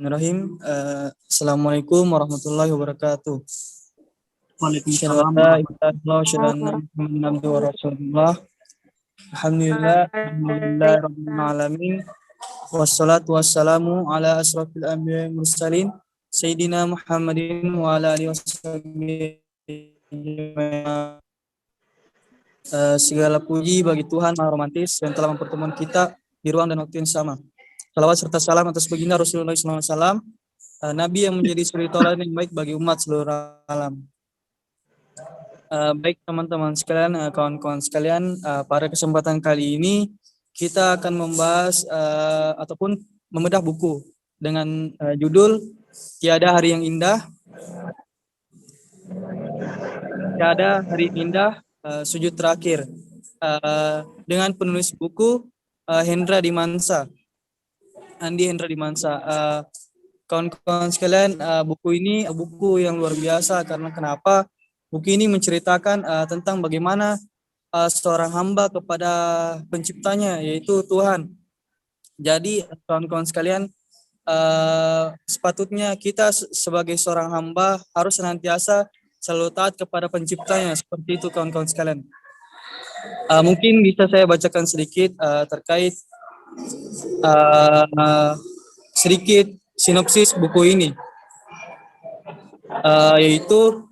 Bismillahirrahmanirrahim. Assalamualaikum warahmatullahi wabarakatuh. Waalaikumsalam Rasulullah. Alhamdulillah rabbil alamin. Wassalatu wassalamu ala asrofil anbiya'i mursalin Sayyidina Muhammadin wa ala alihi washabihi. Segala puji bagi Tuhan Maha Romantis yang telah mempertemukan kita di ruang dan waktu yang sama. Salawat serta salam atas baginda Rasulullah SAW, Nabi yang menjadi suri tauladan yang baik bagi umat seluruh alam. Baik teman-teman sekalian, kawan-kawan sekalian, pada kesempatan kali ini kita akan membahas ataupun membedah buku dengan judul Tiada Hari yang Indah, Tiada Hari Indah, Sujud Terakhir, dengan penulis buku Hendra Dimansa. Andi Hendra Dimansa. Kawan-kawan sekalian, buku ini buku yang luar biasa karena kenapa? Buku ini menceritakan tentang bagaimana seorang hamba kepada penciptanya, yaitu Tuhan. Jadi kawan-kawan sekalian, sepatutnya kita sebagai seorang hamba harus senantiasa selalu taat kepada penciptanya, seperti itu kawan-kawan sekalian. Mungkin bisa saya bacakan sedikit terkait sedikit sinopsis buku ini, yaitu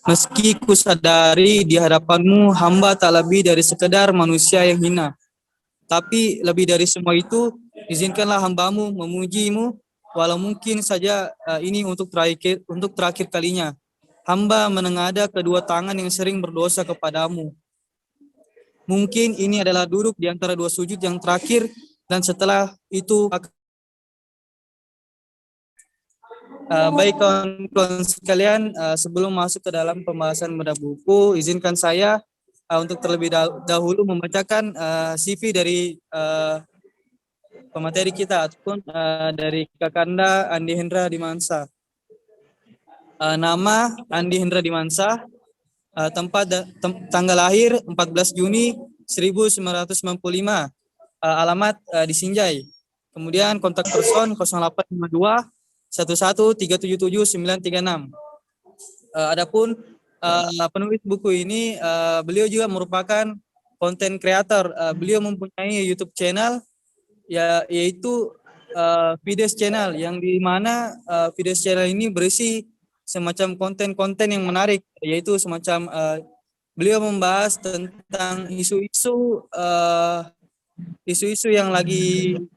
meski kusadari di hadapanmu hamba tak lebih dari sekedar manusia yang hina, tapi lebih dari semua itu izinkanlah hambamu memujimu, walau mungkin saja ini untuk terakhir kalinya. Hamba menengadah kedua tangan yang sering berdosa kepadamu. Mungkin ini adalah duduk di antara dua sujud yang terakhir, dan setelah itu baik kawan-kawan sekalian, sebelum masuk ke dalam pembahasan bedah buku, izinkan saya untuk terlebih dahulu membacakan CV dari pemateri kita ataupun dari Kakanda Andi Hendra Dimansa. Nama Andi Hendra Dimansa, tanggal lahir 14 Juni 1995, alamat di Sinjai. Kemudian kontak person 0852 11 377 936. Adapun penulis buku ini, beliau juga merupakan content creator. Beliau mempunyai YouTube channel yaitu Videos Channel, yang di mana Videos Channel ini berisi semacam konten-konten yang menarik, yaitu semacam beliau membahas tentang isu-isu yang lagi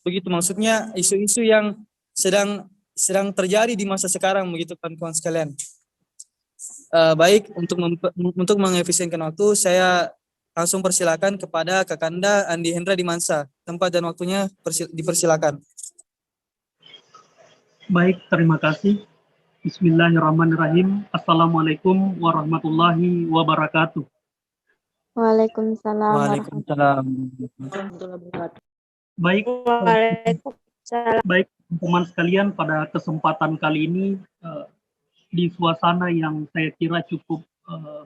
begitu, maksudnya isu-isu yang sedang terjadi di masa sekarang begitu kawan-kawan sekalian. Baik, untuk mengefisienkan waktu, saya langsung persilakan kepada Kakanda Andi Hendra Dimansa. Tempat dan waktunya dipersilakan. Baik, terima kasih. Bismillahirrahmanirrahim. Assalamualaikum warahmatullahi wabarakatuh. Waalaikumsalam. Waalaikumsalam. Baik, teman sekalian, pada kesempatan kali ini di suasana yang saya kira cukup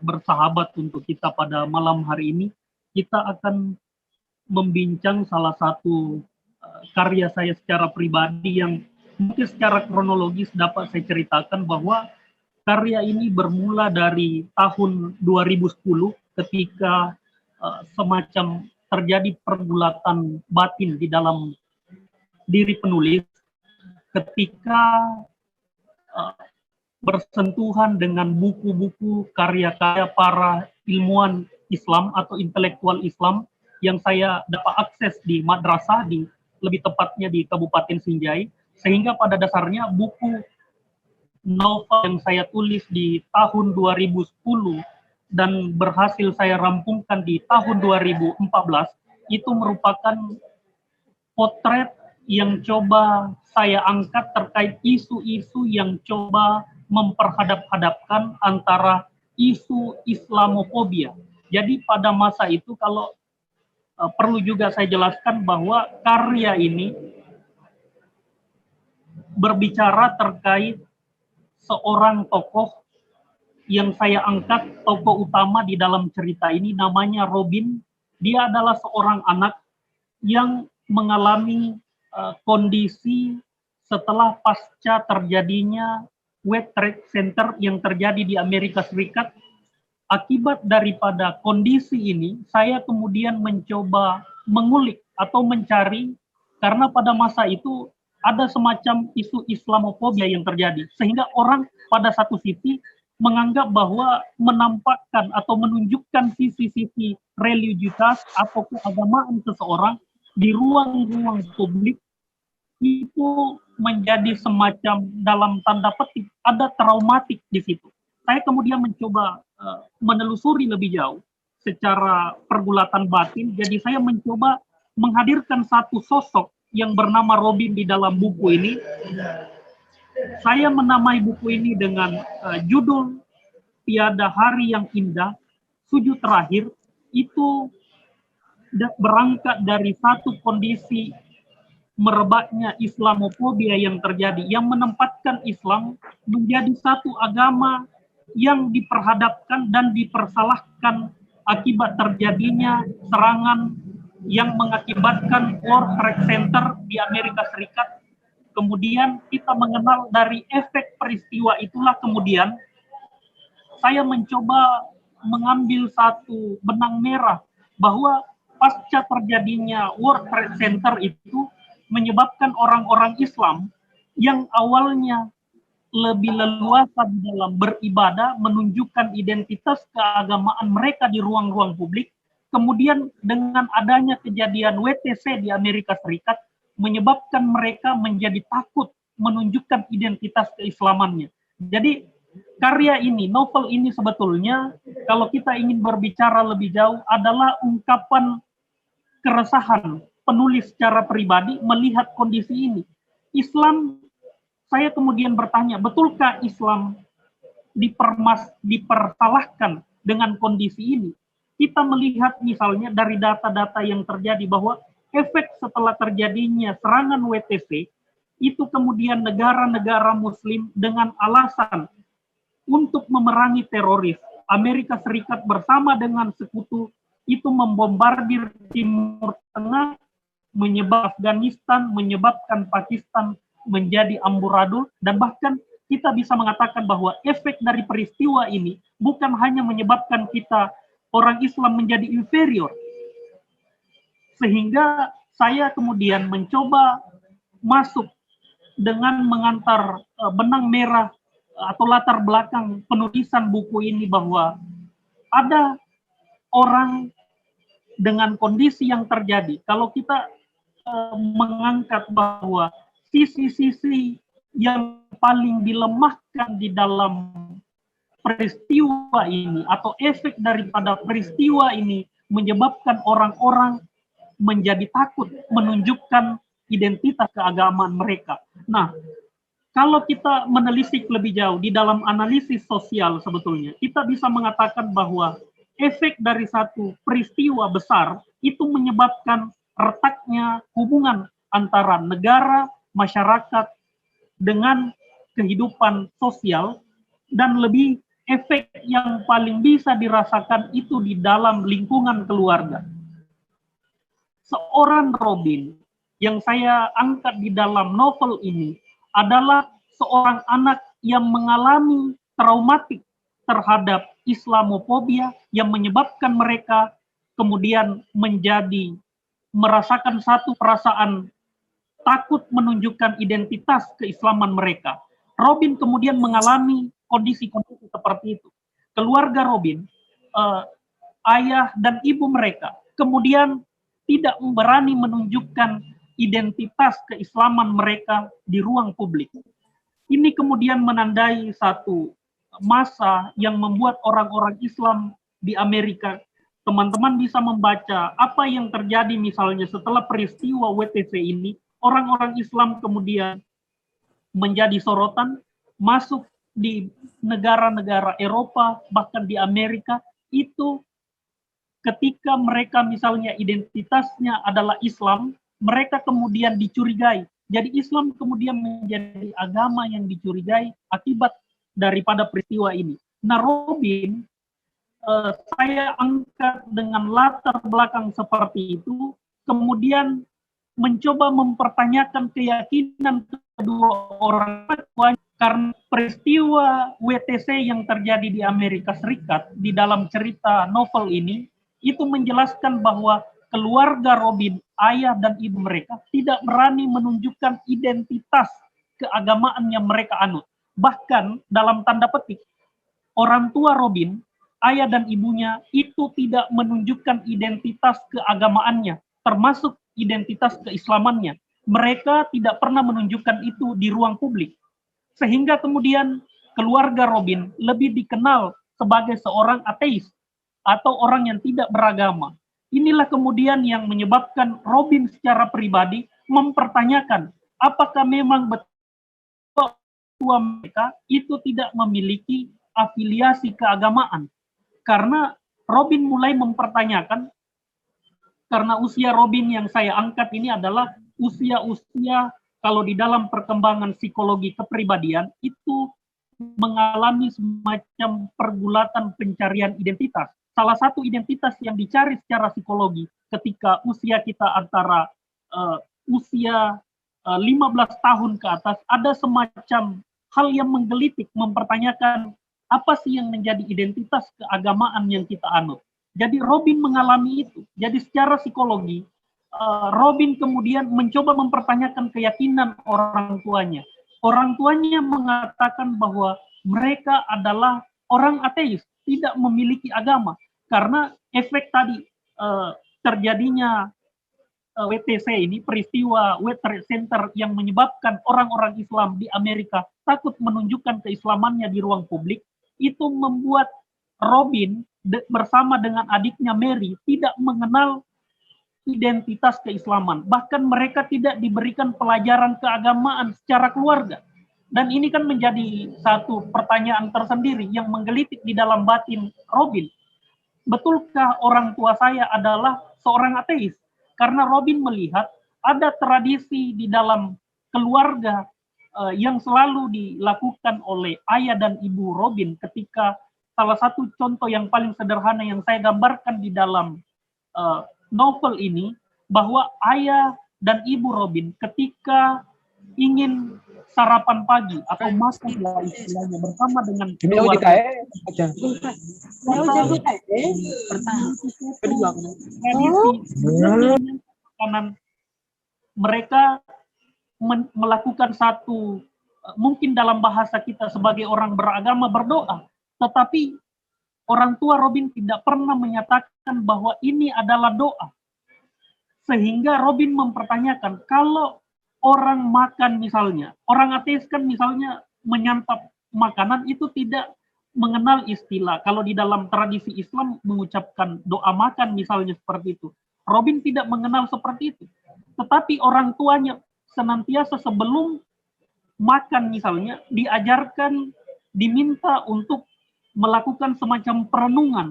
bersahabat untuk kita pada malam hari ini, kita akan membincang salah satu karya saya secara pribadi yang mungkin secara kronologis dapat saya ceritakan bahwa karya ini bermula dari tahun 2010 ketika semacam terjadi pergulatan batin di dalam diri penulis ketika bersentuhan dengan buku-buku karya-karya para ilmuwan Islam atau intelektual Islam yang saya dapat akses di madrasah, lebih tepatnya di Kabupaten Sinjai, sehingga pada dasarnya buku novel yang saya tulis di tahun 2010 dan berhasil saya rampungkan di tahun 2014 itu merupakan potret yang coba saya angkat terkait isu-isu yang coba memperhadap-hadapkan antara isu Islamofobia. Jadi pada masa itu, kalau perlu juga saya jelaskan bahwa karya ini berbicara terkait seorang tokoh yang saya angkat, tokoh utama di dalam cerita ini namanya Robin Dia adalah seorang anak yang mengalami kondisi setelah pasca terjadinya World Trade Center yang terjadi di Amerika Serikat. Akibat daripada kondisi ini, saya kemudian mencoba mengulik atau mencari, karena pada masa itu ada semacam isu Islamofobia yang terjadi, sehingga orang pada satu sisi menganggap bahwa menampakkan atau menunjukkan sisi-sisi religiusitas atau keagamaan seseorang di ruang-ruang publik itu menjadi semacam dalam tanda petik ada traumatik di situ. Saya kemudian mencoba menelusuri lebih jauh secara pergulatan batin. Jadi saya mencoba menghadirkan satu sosok yang bernama Robin di dalam buku ini. Saya menamai buku ini dengan judul Tiada Hari Yang Indah, Sujud Terakhir. Itu berangkat dari satu kondisi merebaknya Islamofobia yang terjadi, yang menempatkan Islam menjadi satu agama yang diperhadapkan dan dipersalahkan akibat terjadinya serangan yang mengakibatkan World Trade Center di Amerika Serikat. Kemudian kita mengenal dari efek peristiwa itulah kemudian saya mencoba mengambil satu benang merah bahwa pasca terjadinya World Trade Center itu menyebabkan orang-orang Islam yang awalnya lebih leluasa di dalam beribadah, menunjukkan identitas keagamaan mereka di ruang-ruang publik, kemudian dengan adanya kejadian WTC di Amerika Serikat, menyebabkan mereka menjadi takut menunjukkan identitas keislamannya. Jadi karya ini, novel ini sebetulnya, kalau kita ingin berbicara lebih jauh, adalah ungkapan keresahan penulis secara pribadi melihat kondisi ini. Islam, saya kemudian bertanya, betulkah Islam dipersalahkan dengan kondisi ini? Kita melihat misalnya dari data-data yang terjadi bahwa efek setelah terjadinya serangan WTC, itu kemudian negara-negara muslim dengan alasan untuk memerangi teroris, Amerika Serikat bersama dengan sekutu itu membombardir Timur Tengah, menyebabkan Afghanistan, menyebabkan Pakistan menjadi amburadul, dan bahkan kita bisa mengatakan bahwa efek dari peristiwa ini bukan hanya menyebabkan kita orang Islam menjadi inferior, sehingga saya kemudian mencoba masuk dengan mengantar benang merah atau latar belakang penulisan buku ini bahwa ada orang dengan kondisi yang terjadi. Kalau kita mengangkat bahwa sisi-sisi yang paling dilemahkan di dalam peristiwa ini atau efek daripada peristiwa ini menyebabkan orang-orang menjadi takut menunjukkan identitas keagamaan mereka. Nah, kalau kita menelisik lebih jauh di dalam analisis sosial sebetulnya, kita bisa mengatakan bahwa efek dari satu peristiwa besar itu menyebabkan retaknya hubungan antara negara, masyarakat, dengan kehidupan sosial, dan lebih efek yang paling bisa dirasakan itu di dalam lingkungan keluarga. Seorang Robin yang saya angkat di dalam novel ini adalah seorang anak yang mengalami traumatik terhadap Islamofobia yang menyebabkan mereka kemudian menjadi merasakan satu perasaan takut menunjukkan identitas keislaman mereka. Robin kemudian mengalami kondisi-kondisi seperti itu. Keluarga Robin, ayah dan ibu mereka, kemudian tidak berani menunjukkan identitas keislaman mereka di ruang publik. Ini kemudian menandai satu masa yang membuat orang-orang Islam di Amerika, teman-teman bisa membaca apa yang terjadi misalnya setelah peristiwa WTC ini, orang-orang Islam kemudian menjadi sorotan, masuk di negara-negara Eropa, bahkan di Amerika, itu ketika mereka misalnya identitasnya adalah Islam, mereka kemudian dicurigai. Jadi Islam kemudian menjadi agama yang dicurigai akibat daripada peristiwa ini. Nah, Robin saya angkat dengan latar belakang seperti itu, kemudian mencoba mempertanyakan keyakinan kedua orang tua karena peristiwa WTC yang terjadi di Amerika Serikat di dalam cerita novel ini itu menjelaskan bahwa keluarga Robin, ayah dan ibu mereka tidak berani menunjukkan identitas keagamaan yang mereka anut. Bahkan dalam tanda petik, orang tua Robin, ayah dan ibunya itu tidak menunjukkan identitas keagamaannya, termasuk identitas keislamannya. Mereka tidak pernah menunjukkan itu di ruang publik. Sehingga kemudian keluarga Robin lebih dikenal sebagai seorang ateis atau orang yang tidak beragama. Inilah kemudian yang menyebabkan Robin secara pribadi mempertanyakan apakah memang betul tua mereka itu tidak memiliki afiliasi keagamaan. Karena Robin mulai mempertanyakan, karena usia Robin yang saya angkat ini adalah usia-usia kalau di dalam perkembangan psikologi kepribadian itu mengalami semacam pergulatan pencarian identitas. Salah satu identitas yang dicari secara psikologi ketika usia kita antara usia 15 tahun ke atas, ada semacam hal yang menggelitik, mempertanyakan apa sih yang menjadi identitas keagamaan yang kita anut. Jadi Robin mengalami itu. Jadi secara psikologi, Robin kemudian mencoba mempertanyakan keyakinan orang tuanya. Orang tuanya mengatakan bahwa mereka adalah orang ateis, tidak memiliki agama. Karena efek tadi terjadinya WTC ini, peristiwa World Trade Center yang menyebabkan orang-orang Islam di Amerika takut menunjukkan keislamannya di ruang publik, itu membuat Robin bersama dengan adiknya Mary tidak mengenal identitas keislaman. Bahkan mereka tidak diberikan pelajaran keagamaan secara keluarga. Dan ini kan menjadi satu pertanyaan tersendiri yang menggelitik di dalam batin Robin. Betulkah orang tua saya adalah seorang ateis? Karena Robin melihat ada tradisi di dalam keluarga yang selalu dilakukan oleh ayah dan ibu Robin ketika salah satu contoh yang paling sederhana yang saya gambarkan di dalam novel ini, bahwa ayah dan ibu Robin ketika ingin sarapan pagi atau makan istilahnya bersama dengan keluarga, mereka melakukan satu, mungkin dalam bahasa kita sebagai orang beragama, berdoa, tetapi orang tua Robin tidak pernah menyatakan bahwa ini adalah doa. Sehingga Robin mempertanyakan, kalau orang makan misalnya, orang ateis kan misalnya menyantap makanan itu tidak mengenal istilah. Kalau di dalam tradisi Islam mengucapkan doa makan misalnya seperti itu. Robin tidak mengenal seperti itu. Tetapi orang tuanya senantiasa sebelum makan misalnya diajarkan, diminta untuk melakukan semacam perenungan.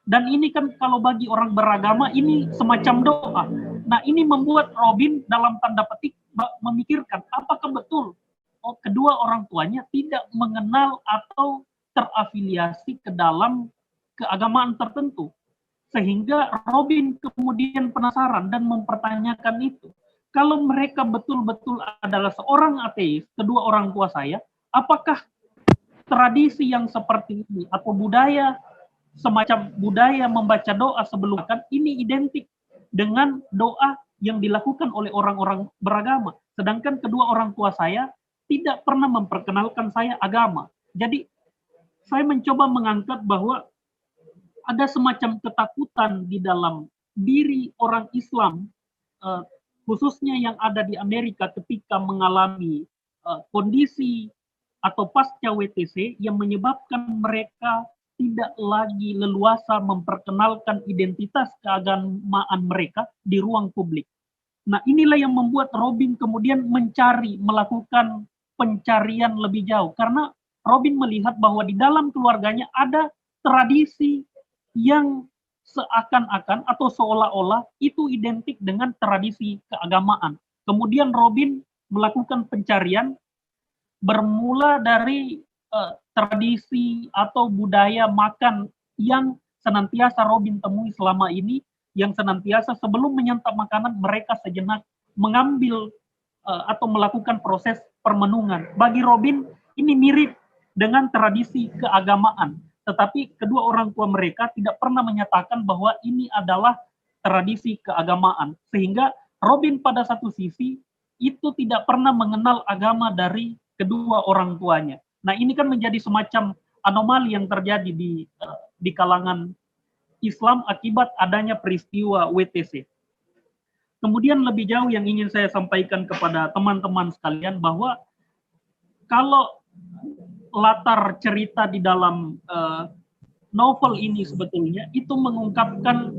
Dan ini kan kalau bagi orang beragama ini semacam doa. Nah ini membuat Robin dalam tanda petik memikirkan apakah betul kedua orang tuanya tidak mengenal atau terafiliasi ke dalam keagamaan tertentu. Sehingga Robin kemudian penasaran dan mempertanyakan itu. Kalau mereka betul-betul adalah seorang ateis, kedua orang tua saya, apakah tradisi yang seperti ini atau budaya semacam budaya membaca doa sebelum makan ini identik dengan doa yang dilakukan oleh orang-orang beragama. Sedangkan kedua orang tua saya tidak pernah memperkenalkan saya agama. Jadi saya mencoba mengangkat bahwa ada semacam ketakutan di dalam diri orang Islam, khususnya yang ada di Amerika ketika mengalami kondisi atau pasca WTC yang menyebabkan mereka tidak lagi leluasa memperkenalkan identitas keagamaan mereka di ruang publik. Nah inilah yang membuat Robin kemudian melakukan pencarian lebih jauh. Karena Robin melihat bahwa di dalam keluarganya ada tradisi yang seakan-akan atau seolah-olah itu identik dengan tradisi keagamaan. Kemudian Robin melakukan pencarian bermula dari tradisi atau budaya makan yang senantiasa Robin temui selama ini, yang senantiasa sebelum menyantap makanan mereka sejenak mengambil atau melakukan proses permenungan. Bagi Robin ini mirip dengan tradisi keagamaan, tetapi kedua orang tua mereka tidak pernah menyatakan bahwa ini adalah tradisi keagamaan, sehingga Robin pada satu sisi itu tidak pernah mengenal agama dari kedua orang tuanya. Nah, ini kan menjadi semacam anomali yang terjadi di kalangan Islam akibat adanya peristiwa WTC. Kemudian lebih jauh yang ingin saya sampaikan kepada teman-teman sekalian bahwa kalau latar cerita di dalam novel ini sebetulnya itu mengungkapkan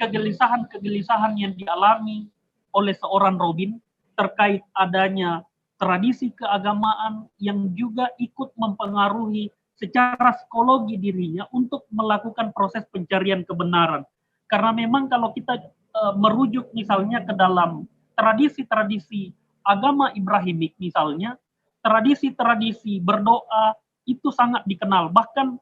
kegelisahan-kegelisahan yang dialami oleh seorang Robin terkait adanya tradisi keagamaan yang juga ikut mempengaruhi secara psikologi dirinya untuk melakukan proses pencarian kebenaran. Karena memang kalau kita merujuk misalnya ke dalam tradisi-tradisi agama Ibrahimik misalnya, tradisi-tradisi berdoa itu sangat dikenal. Bahkan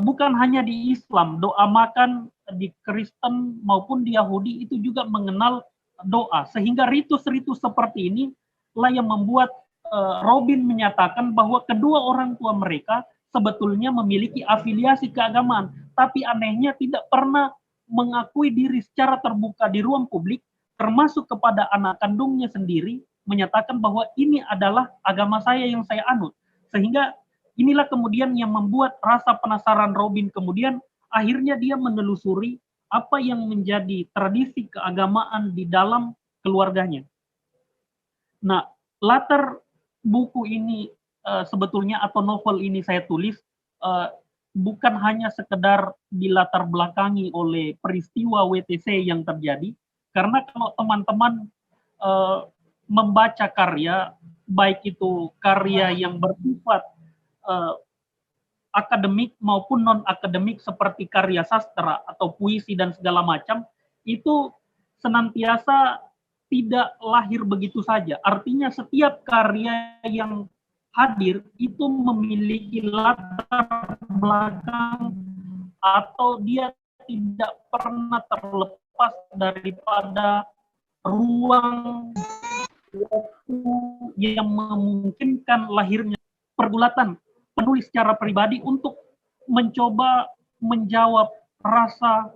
bukan hanya di Islam, doa makan di Kristen maupun di Yahudi itu juga mengenal doa. Sehingga ritus-ritus seperti ini lah yang membuat Robin menyatakan bahwa kedua orang tua mereka sebetulnya memiliki afiliasi keagamaan, tapi anehnya tidak pernah mengakui diri secara terbuka di ruang publik, termasuk kepada anak kandungnya sendiri, menyatakan bahwa ini adalah agama saya yang saya anut. Sehingga inilah kemudian yang membuat rasa penasaran Robin kemudian akhirnya dia menelusuri apa yang menjadi tradisi keagamaan di dalam keluarganya. Nah, latar buku ini sebetulnya atau novel ini saya tulis bukan hanya sekedar dilatar belakangi oleh peristiwa WTC yang terjadi, karena kalau teman-teman membaca karya, baik itu karya yang bersifat akademik maupun non-akademik seperti karya sastra atau puisi dan segala macam, itu senantiasa tidak lahir begitu saja. Artinya setiap karya yang hadir itu memiliki latar belakang atau dia tidak pernah terlepas daripada ruang waktu yang memungkinkan lahirnya pergulatan penulis secara pribadi untuk mencoba menjawab rasa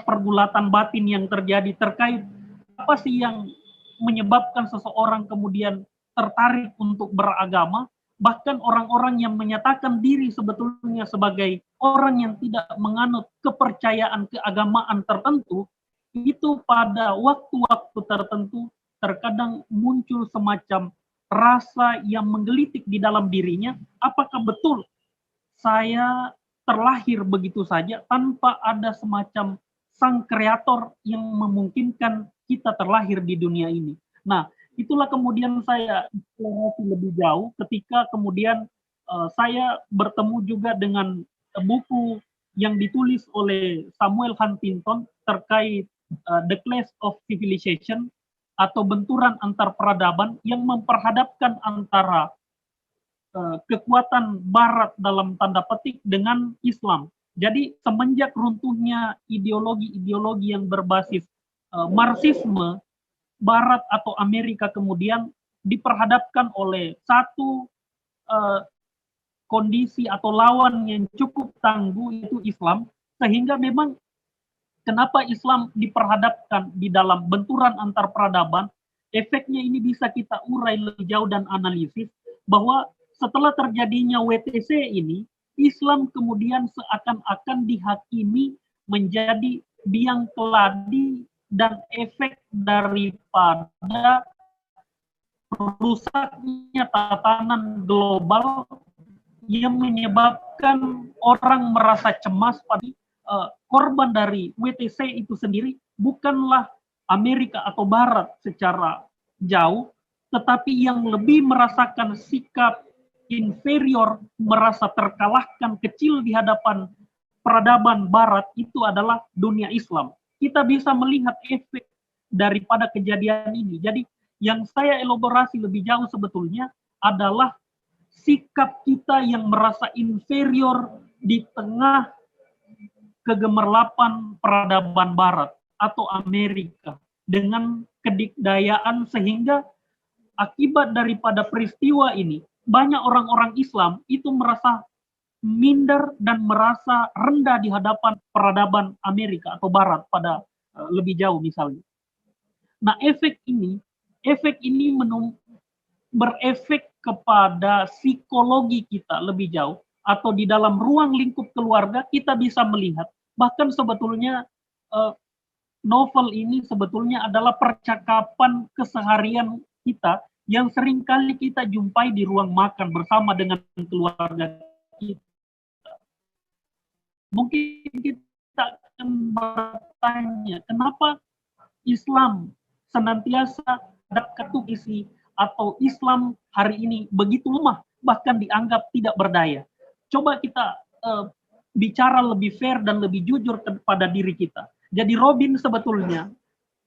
pergulatan batin yang terjadi terkait apa sih yang menyebabkan seseorang kemudian tertarik untuk beragama, bahkan orang-orang yang menyatakan diri sebetulnya sebagai orang yang tidak menganut kepercayaan keagamaan tertentu, itu pada waktu-waktu tertentu terkadang muncul semacam rasa yang menggelitik di dalam dirinya, apakah betul saya terlahir begitu saja tanpa ada semacam sang kreator yang memungkinkan kita terlahir di dunia ini. Nah, itulah kemudian saya eksplorasi lebih jauh ketika kemudian saya bertemu juga dengan buku yang ditulis oleh Samuel Huntington terkait The Clash of Civilization atau benturan antar peradaban yang memperhadapkan antara kekuatan Barat dalam tanda petik dengan Islam. Jadi semenjak runtuhnya ideologi-ideologi yang berbasis Marxisme, Barat atau Amerika kemudian diperhadapkan oleh satu kondisi atau lawan yang cukup tangguh, itu Islam, sehingga memang kenapa Islam diperhadapkan di dalam benturan antar peradaban, efeknya ini bisa kita urai lebih jauh dan analisis bahwa setelah terjadinya WTC ini, Islam kemudian seakan-akan dihakimi menjadi biang keladi dan efek daripada rusaknya tatanan global yang menyebabkan orang merasa cemas pada korban dari WTC itu sendiri bukanlah Amerika atau Barat secara jauh, tetapi yang lebih merasakan sikap inferior, merasa terkalahkan, kecil di hadapan peradaban Barat itu adalah dunia Islam. Kita bisa melihat efek daripada kejadian ini. Jadi yang saya elaborasi lebih jauh sebetulnya adalah sikap kita yang merasa inferior di tengah kegemerlapan peradaban Barat atau Amerika dengan kedikdayaan, sehingga akibat daripada peristiwa ini banyak orang-orang Islam itu merasa minder dan merasa rendah di hadapan peradaban Amerika atau Barat pada lebih jauh misalnya. Nah, efek ini berefek kepada psikologi kita lebih jauh, atau di dalam ruang lingkup keluarga kita bisa melihat bahkan sebetulnya novel ini sebetulnya adalah percakapan keseharian kita yang seringkali kita jumpai di ruang makan bersama dengan keluarga kita. Mungkin kita akan bertanya, kenapa Islam senantiasa ada ketukisi atau Islam hari ini begitu lemah, bahkan dianggap tidak berdaya. Coba kita bicara lebih fair dan lebih jujur kepada diri kita. Jadi Robin sebetulnya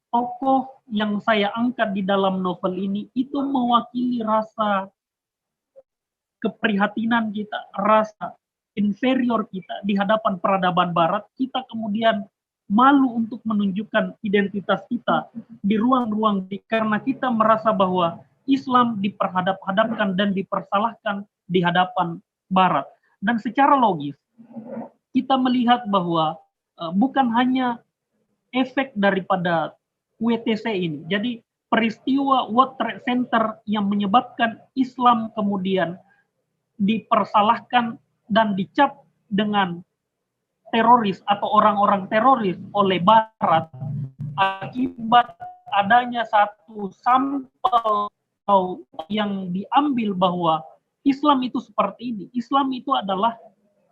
tokoh yang saya angkat di dalam novel ini itu mewakili rasa keprihatinan kita, rasa inferior kita di hadapan peradaban Barat. Kita kemudian malu untuk menunjukkan identitas kita di ruang-ruang karena kita merasa bahwa Islam diperhadap-hadapkan dan dipersalahkan di hadapan Barat. Dan secara logis kita melihat bahwa bukan hanya efek daripada WTC ini. Jadi peristiwa World Trade Center yang menyebabkan Islam kemudian dipersalahkan dan dicap dengan teroris atau orang-orang teroris oleh Barat akibat adanya satu sampel yang diambil bahwa Islam itu seperti ini. Islam itu adalah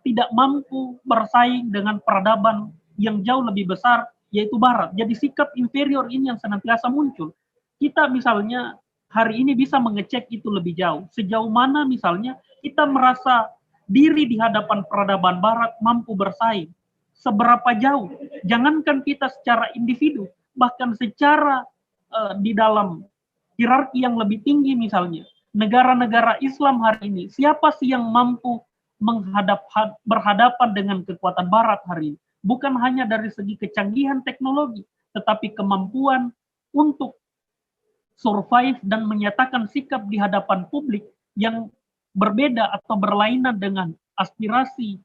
tidak mampu bersaing dengan peradaban yang jauh lebih besar, yaitu Barat. Jadi sikap inferior ini yang senantiasa muncul. Kita misalnya hari ini bisa mengecek itu lebih jauh. Sejauh mana misalnya kita merasa diri di hadapan peradaban Barat mampu bersaing. Seberapa jauh? Jangankan kita secara individu, bahkan secara di dalam hierarki yang lebih tinggi misalnya. Negara-negara Islam hari ini, siapa sih yang mampu berhadapan dengan kekuatan Barat hari ini? Bukan hanya dari segi kecanggihan teknologi, tetapi kemampuan untuk survive dan menyatakan sikap di hadapan publik yang berbeda atau berlainan dengan aspirasi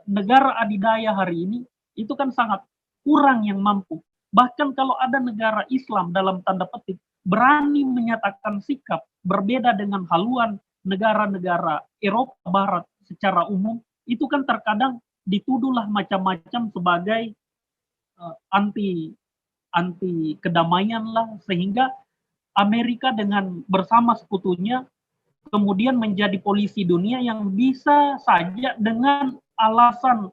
negara adidaya hari ini, itu kan sangat kurang yang mampu. Bahkan kalau ada negara Islam dalam tanda petik berani menyatakan sikap berbeda dengan haluan negara-negara Eropa Barat secara umum, itu kan terkadang dituduhlah macam-macam sebagai anti kedamaian lah, sehingga Amerika dengan bersama sekutunya kemudian menjadi polisi dunia yang bisa saja dengan alasan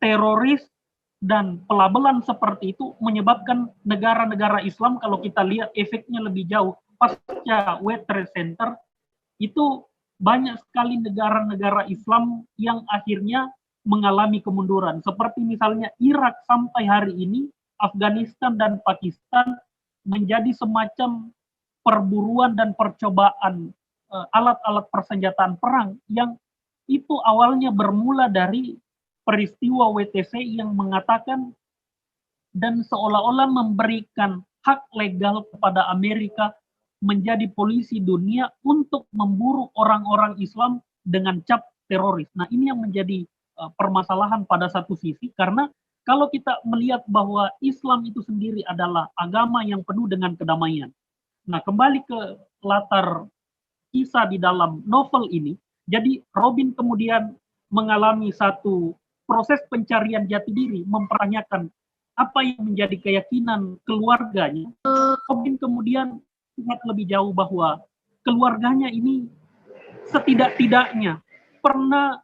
teroris dan pelabelan seperti itu menyebabkan negara-negara Islam, kalau kita lihat efeknya lebih jauh pasca World Trade Center, itu banyak sekali negara-negara Islam yang akhirnya mengalami kemunduran. Seperti misalnya Irak sampai hari ini, Afghanistan dan Pakistan menjadi semacam perburuan dan percobaan alat-alat persenjataan perang yang itu awalnya bermula dari peristiwa WTC yang mengatakan dan seolah-olah memberikan hak legal kepada Amerika menjadi polisi dunia untuk memburu orang-orang Islam dengan cap teroris. Nah, ini yang menjadi permasalahan pada satu sisi, karena kalau kita melihat bahwa Islam itu sendiri adalah agama yang penuh dengan kedamaian. Nah, kembali ke latar kisah di dalam novel ini, jadi Robin kemudian mengalami satu proses pencarian jati diri, mempertanyakan apa yang menjadi keyakinan keluarganya. Robin kemudian lihat lebih jauh bahwa keluarganya ini setidak-tidaknya pernah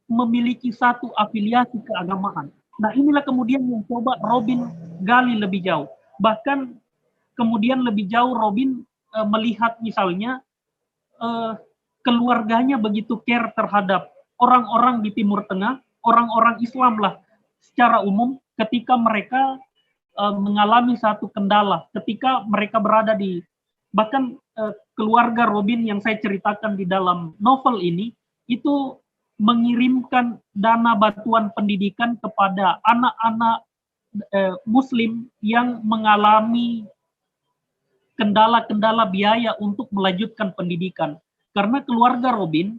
memiliki satu afiliasi keagamaan. Nah, inilah kemudian yang coba Robin gali lebih jauh. Bahkan kemudian lebih jauh Robin melihat misalnya keluarganya begitu care terhadap orang-orang di Timur Tengah, orang-orang Islam lah secara umum, ketika mereka mengalami satu kendala, ketika mereka berada di, bahkan keluarga Robin yang saya ceritakan di dalam novel ini itu mengirimkan dana bantuan pendidikan kepada anak-anak Muslim yang mengalami kendala-kendala biaya untuk melanjutkan pendidikan. Karena keluarga Robin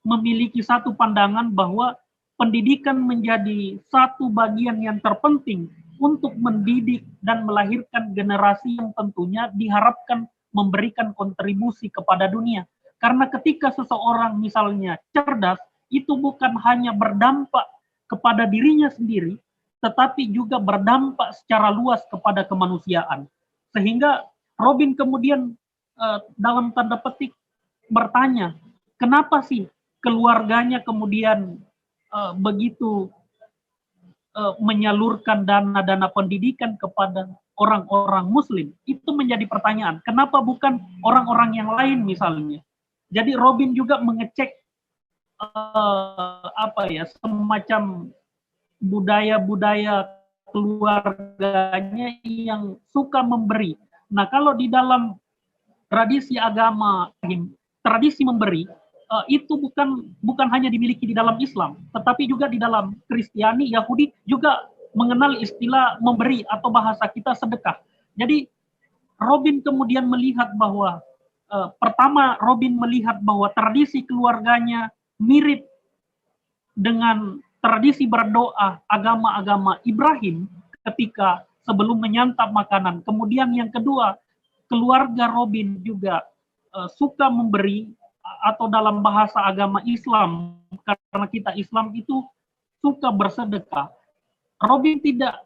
memiliki satu pandangan bahwa pendidikan menjadi satu bagian yang terpenting untuk mendidik dan melahirkan generasi yang tentunya diharapkan memberikan kontribusi kepada dunia. Karena ketika seseorang misalnya cerdas, itu bukan hanya berdampak kepada dirinya sendiri, tetapi juga berdampak secara luas kepada kemanusiaan. Sehingga Robin kemudian dalam tanda petik bertanya, kenapa sih keluarganya kemudian begitu menyalurkan dana-dana pendidikan kepada orang-orang Muslim? Itu menjadi pertanyaan. Kenapa bukan orang-orang yang lain misalnya? Jadi Robin juga mengecek semacam budaya-budaya keluarganya yang suka memberi. Nah, kalau di dalam tradisi agama, tradisi memberi itu bukan hanya dimiliki di dalam Islam, tetapi juga di dalam Kristiani, Yahudi juga mengenal istilah memberi atau bahasa kita sedekah. Jadi Robin kemudian melihat bahwa pertama Robin melihat bahwa tradisi keluarganya mirip dengan tradisi berdoa agama-agama Ibrahim ketika sebelum menyantap makanan. Kemudian yang kedua, keluarga Robin juga suka memberi atau dalam bahasa agama Islam, karena kita Islam itu suka bersedekah. Robin tidak,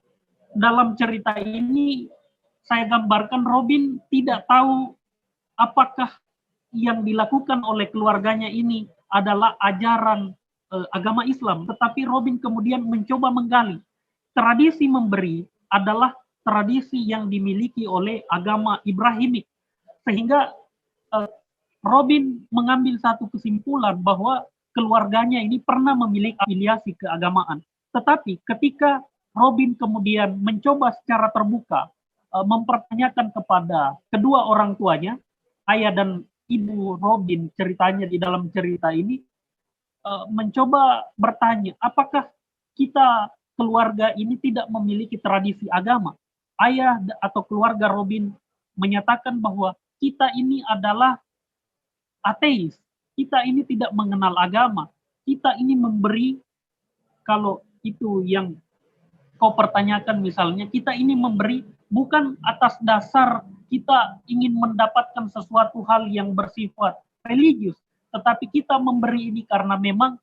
dalam cerita ini saya gambarkan Robin tidak tahu apakah yang dilakukan oleh keluarganya ini adalah ajaran agama Islam, tetapi Robin kemudian mencoba menggali. Tradisi memberi adalah tradisi yang dimiliki oleh agama Ibrahimik, sehingga Robin mengambil satu kesimpulan bahwa keluarganya ini pernah memiliki afiliasi keagamaan. Tetapi ketika Robin kemudian mencoba secara terbuka mempertanyakan kepada kedua orang tuanya, ayah dan ibu Robin ceritanya di dalam cerita ini, mencoba bertanya, apakah kita keluarga ini tidak memiliki tradisi agama? Ayah atau keluarga Robin menyatakan bahwa kita ini adalah ateis, kita ini tidak mengenal agama, kita ini memberi, kalau itu yang kau pertanyakan misalnya, kita ini memberi bukan atas dasar kita ingin mendapatkan sesuatu hal yang bersifat religius, tetapi kita memberi ini karena memang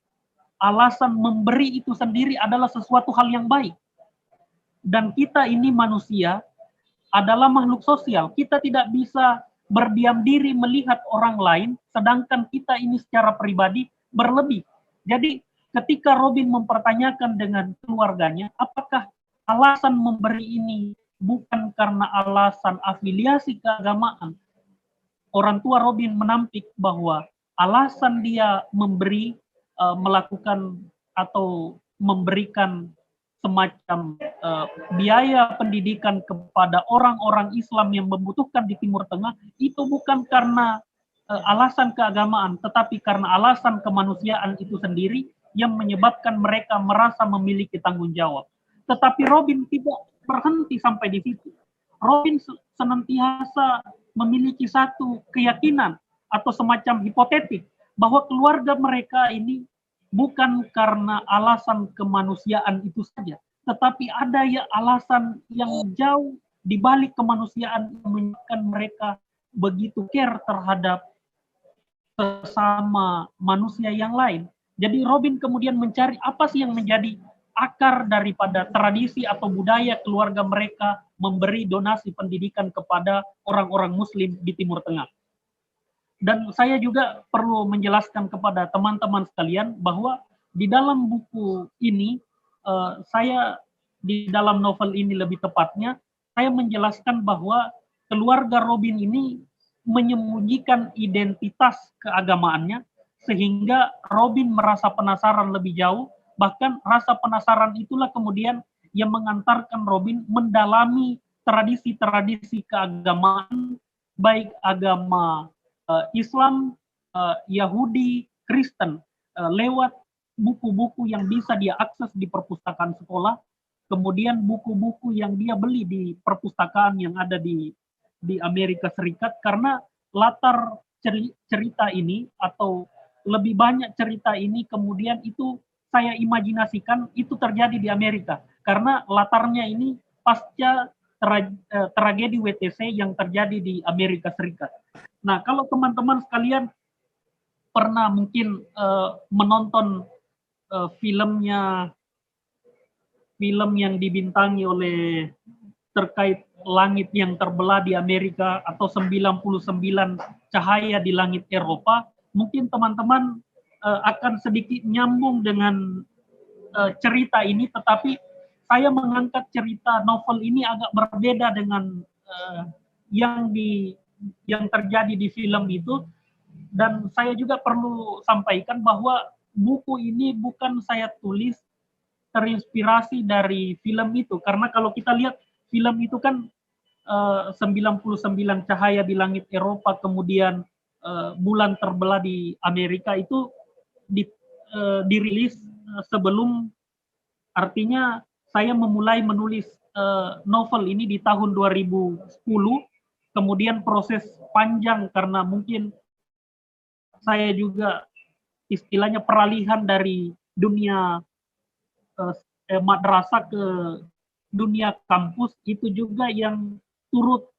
alasan memberi itu sendiri adalah sesuatu hal yang baik. Dan kita ini manusia adalah makhluk sosial. Kita tidak bisa berdiam diri melihat orang lain, sedangkan kita ini secara pribadi berlebih. Jadi ketika Robin mempertanyakan dengan keluarganya, apakah alasan memberi ini bukan karena alasan afiliasi keagamaan, orang tua Robin menampik bahwa alasan dia memberi, melakukan atau memberikan semacam biaya pendidikan kepada orang-orang Islam yang membutuhkan di Timur Tengah itu bukan karena alasan keagamaan, tetapi karena alasan kemanusiaan itu sendiri yang menyebabkan mereka merasa memiliki tanggung jawab. Tetapi Robin tidak berhenti sampai di situ. Robin senantiasa memiliki satu keyakinan atau semacam hipotetik bahwa keluarga mereka ini bukan karena alasan kemanusiaan itu saja, tetapi ada ya alasan yang jauh di balik kemanusiaan yang menyebabkan mereka begitu care terhadap sesama manusia yang lain. Jadi Robin kemudian mencari apa sih yang menjadi akar daripada tradisi atau budaya keluarga mereka memberi donasi pendidikan kepada orang-orang Muslim di Timur Tengah. Dan saya juga perlu menjelaskan kepada teman-teman sekalian bahwa di dalam buku ini, saya di dalam novel ini lebih tepatnya, saya menjelaskan bahwa keluarga Robin ini menyembunyikan identitas keagamaannya, sehingga Robin merasa penasaran lebih jauh, bahkan rasa penasaran itulah kemudian yang mengantarkan Robin mendalami tradisi-tradisi keagamaan baik agama Islam, Yahudi, Kristen, lewat buku-buku yang bisa dia akses di perpustakaan sekolah, kemudian buku-buku yang dia beli di perpustakaan yang ada di Amerika Serikat, karena latar cerita ini atau lebih banyak cerita ini kemudian itu saya imajinasikan itu terjadi di Amerika, karena latarnya ini pasca tragedi WTC yang terjadi di Amerika Serikat. Nah, kalau teman-teman sekalian pernah mungkin menonton filmnya, film yang dibintangi oleh terkait langit yang terbelah di Amerika atau 99 cahaya di langit Eropa, mungkin teman-teman akan sedikit nyambung dengan cerita ini, tetapi saya mengangkat cerita novel ini agak berbeda dengan yang terjadi di film itu. Dan saya juga perlu sampaikan bahwa buku ini bukan saya tulis terinspirasi dari film itu, karena kalau kita lihat film itu kan 99 cahaya di langit Eropa, kemudian bulan terbelah di Amerika itu dirilis sebelum, artinya saya memulai menulis novel ini di tahun 2010, kemudian proses panjang karena mungkin saya juga istilahnya peralihan dari dunia madrasah ke dunia kampus, itu juga yang turut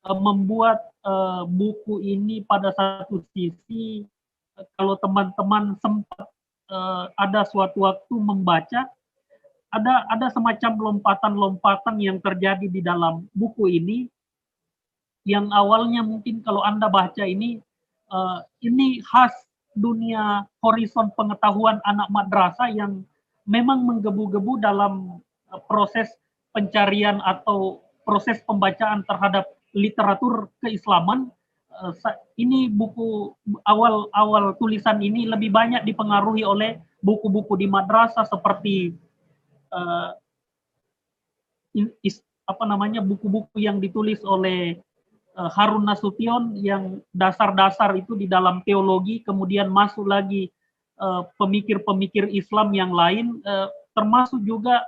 membuat buku ini pada satu sisi, kalau teman-teman sempat ada suatu waktu membaca, ada semacam lompatan-lompatan yang terjadi di dalam buku ini, yang awalnya mungkin kalau Anda baca ini khas dunia horizon pengetahuan anak madrasah yang memang menggebu-gebu dalam proses pencarian atau proses pembacaan terhadap literatur keislaman. Ini buku awal tulisan ini lebih banyak dipengaruhi oleh buku-buku di madrasah seperti buku-buku yang ditulis oleh Harun Nasution yang dasar-dasar itu di dalam teologi, kemudian masuk lagi pemikir-pemikir Islam yang lain, termasuk juga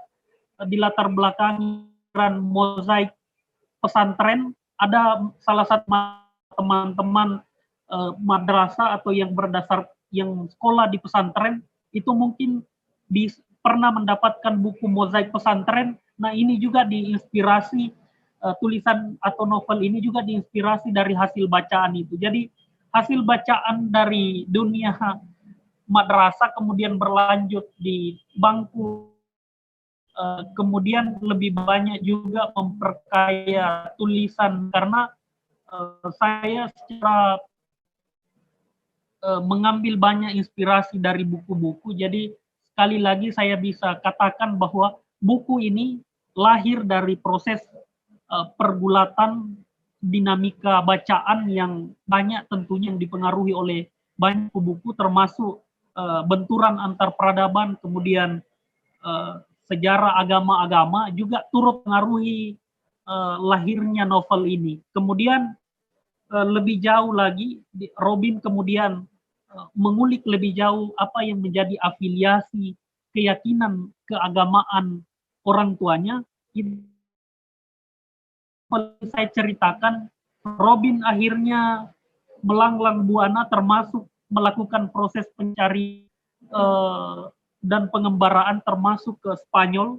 di latar belakang mozaik pesantren. Ada salah satu teman-teman madrasah atau yang sekolah di pesantren itu mungkin pernah mendapatkan buku mozaik pesantren. Nah, ini juga diinspirasi, tulisan atau novel ini juga diinspirasi dari hasil bacaan itu. Jadi hasil bacaan dari dunia madrasah kemudian berlanjut di bangku, kemudian lebih banyak juga memperkaya tulisan, karena saya secara mengambil banyak inspirasi dari buku-buku. Jadi sekali lagi saya bisa katakan bahwa buku ini lahir dari proses pergulatan dinamika bacaan yang banyak tentunya yang dipengaruhi oleh banyak buku, termasuk benturan antar peradaban, kemudian sejarah agama-agama juga turut mengaruhi lahirnya novel ini. Kemudian lebih jauh lagi, Robin kemudian mengulik lebih jauh apa yang menjadi afiliasi keyakinan keagamaan orang tuanya. Saya ceritakan, Robin akhirnya melanglang buana, termasuk melakukan proses pencari dan pengembaraan termasuk ke Spanyol.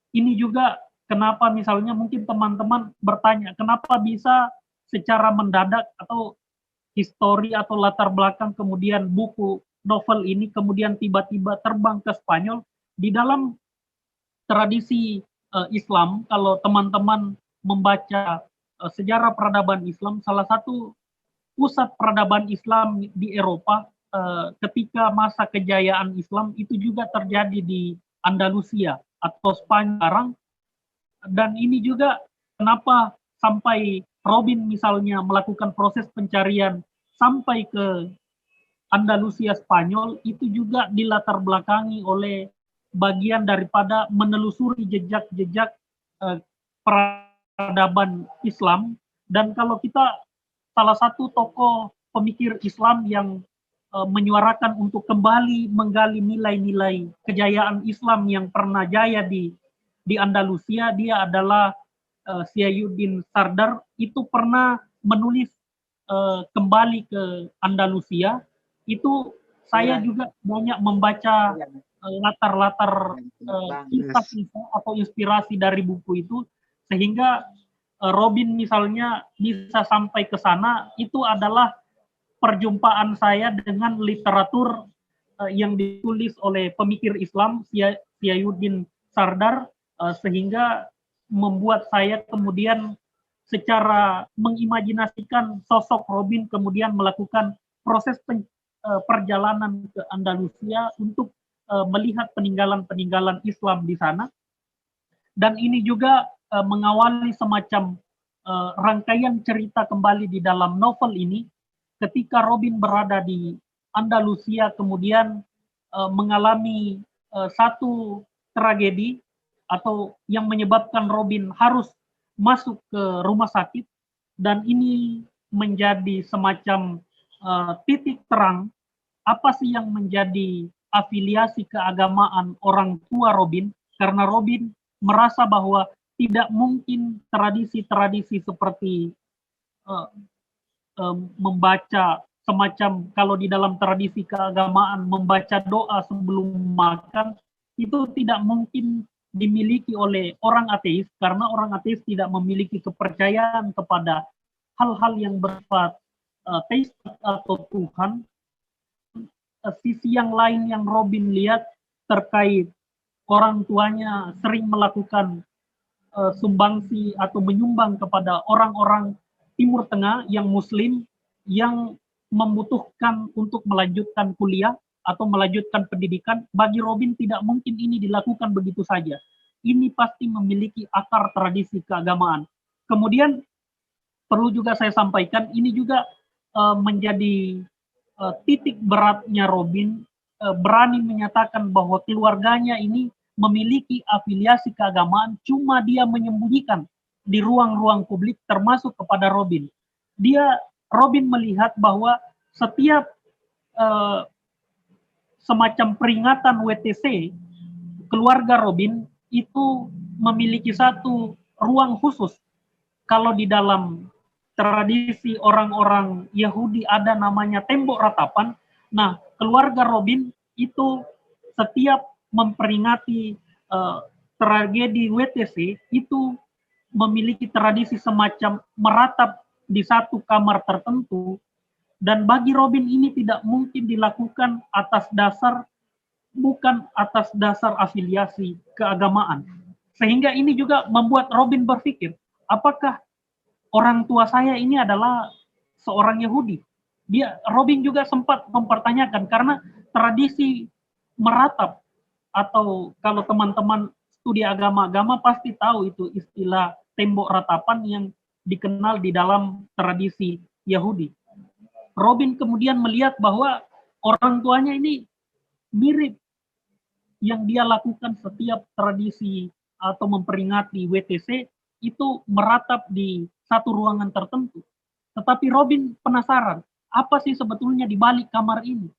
Ini juga kenapa misalnya mungkin teman-teman bertanya, kenapa bisa secara mendadak atau histori atau latar belakang kemudian buku novel ini kemudian tiba-tiba terbang ke Spanyol. Di dalam tradisi Islam, kalau teman-teman membaca sejarah peradaban Islam, salah satu pusat peradaban Islam di Eropa ketika masa kejayaan Islam itu juga terjadi di Andalusia atau Spanyol sekarang. Dan ini juga kenapa sampai Robin misalnya melakukan proses pencarian sampai ke Andalusia Spanyol, itu juga dilatar belakangi oleh bagian daripada menelusuri jejak-jejak peradaban Islam Dan kalau kita salah satu tokoh pemikir Islam yang menyuarakan untuk kembali menggali nilai-nilai kejayaan Islam yang pernah jaya di Andalusia, dia adalah Syahyuddin Sardar. Itu pernah menulis kembali ke Andalusia. Itu saya juga banyak membaca latar-latar kisah-kisah atau inspirasi dari buku itu, sehingga Robin misalnya bisa sampai ke sana. Itu adalah perjumpaan saya dengan literatur yang ditulis oleh pemikir Islam Syahyuddin Sardar, sehingga membuat saya kemudian secara mengimajinasikan sosok Robin kemudian melakukan proses perjalanan ke Andalusia untuk melihat peninggalan-peninggalan Islam di sana. Dan ini juga mengawali semacam rangkaian cerita kembali di dalam novel ini, ketika Robin berada di Andalusia kemudian mengalami satu tragedi atau yang menyebabkan Robin harus masuk ke rumah sakit, dan ini menjadi semacam titik terang apa sih yang menjadi afiliasi keagamaan orang tua Robin, karena Robin merasa bahwa tidak mungkin tradisi-tradisi seperti membaca semacam, kalau di dalam tradisi keagamaan membaca doa sebelum makan, itu tidak mungkin dimiliki oleh orang ateis, karena orang ateis tidak memiliki kepercayaan kepada hal-hal yang bersifat teis atau Tuhan. Sisi yang lain yang Robin lihat terkait orang tuanya sering melakukan sumbangsi atau menyumbang kepada orang-orang Timur Tengah yang Muslim yang membutuhkan untuk melanjutkan kuliah atau melanjutkan pendidikan. Bagi Robin tidak mungkin ini dilakukan begitu saja. Ini pasti memiliki akar tradisi keagamaan. Kemudian perlu juga saya sampaikan, ini juga menjadi titik beratnya Robin, berani menyatakan bahwa keluarganya ini memiliki afiliasi keagamaan, cuma dia menyembunyikan di ruang-ruang publik, termasuk kepada Robin. Robin melihat bahwa setiap semacam peringatan WTC, keluarga Robin itu memiliki satu ruang khusus. Kalau di dalam tradisi orang-orang Yahudi ada namanya tembok ratapan. Nah, keluarga Robin itu setiap memperingati tragedi WTC itu memiliki tradisi semacam meratap di satu kamar tertentu, dan bagi Robin ini tidak mungkin dilakukan bukan atas dasar afiliasi keagamaan. Sehingga ini juga membuat Robin berpikir, apakah orang tua saya ini adalah seorang Yahudi? Robin juga sempat mempertanyakan, karena tradisi meratap, atau kalau teman-teman studi agama-agama pasti tahu itu istilah tembok ratapan yang dikenal di dalam tradisi Yahudi. Robin kemudian melihat bahwa orang tuanya ini mirip yang dia lakukan setiap tradisi atau memperingati WTC itu meratap di satu ruangan tertentu. Tetapi Robin penasaran, apa sih sebetulnya di balik kamar ini?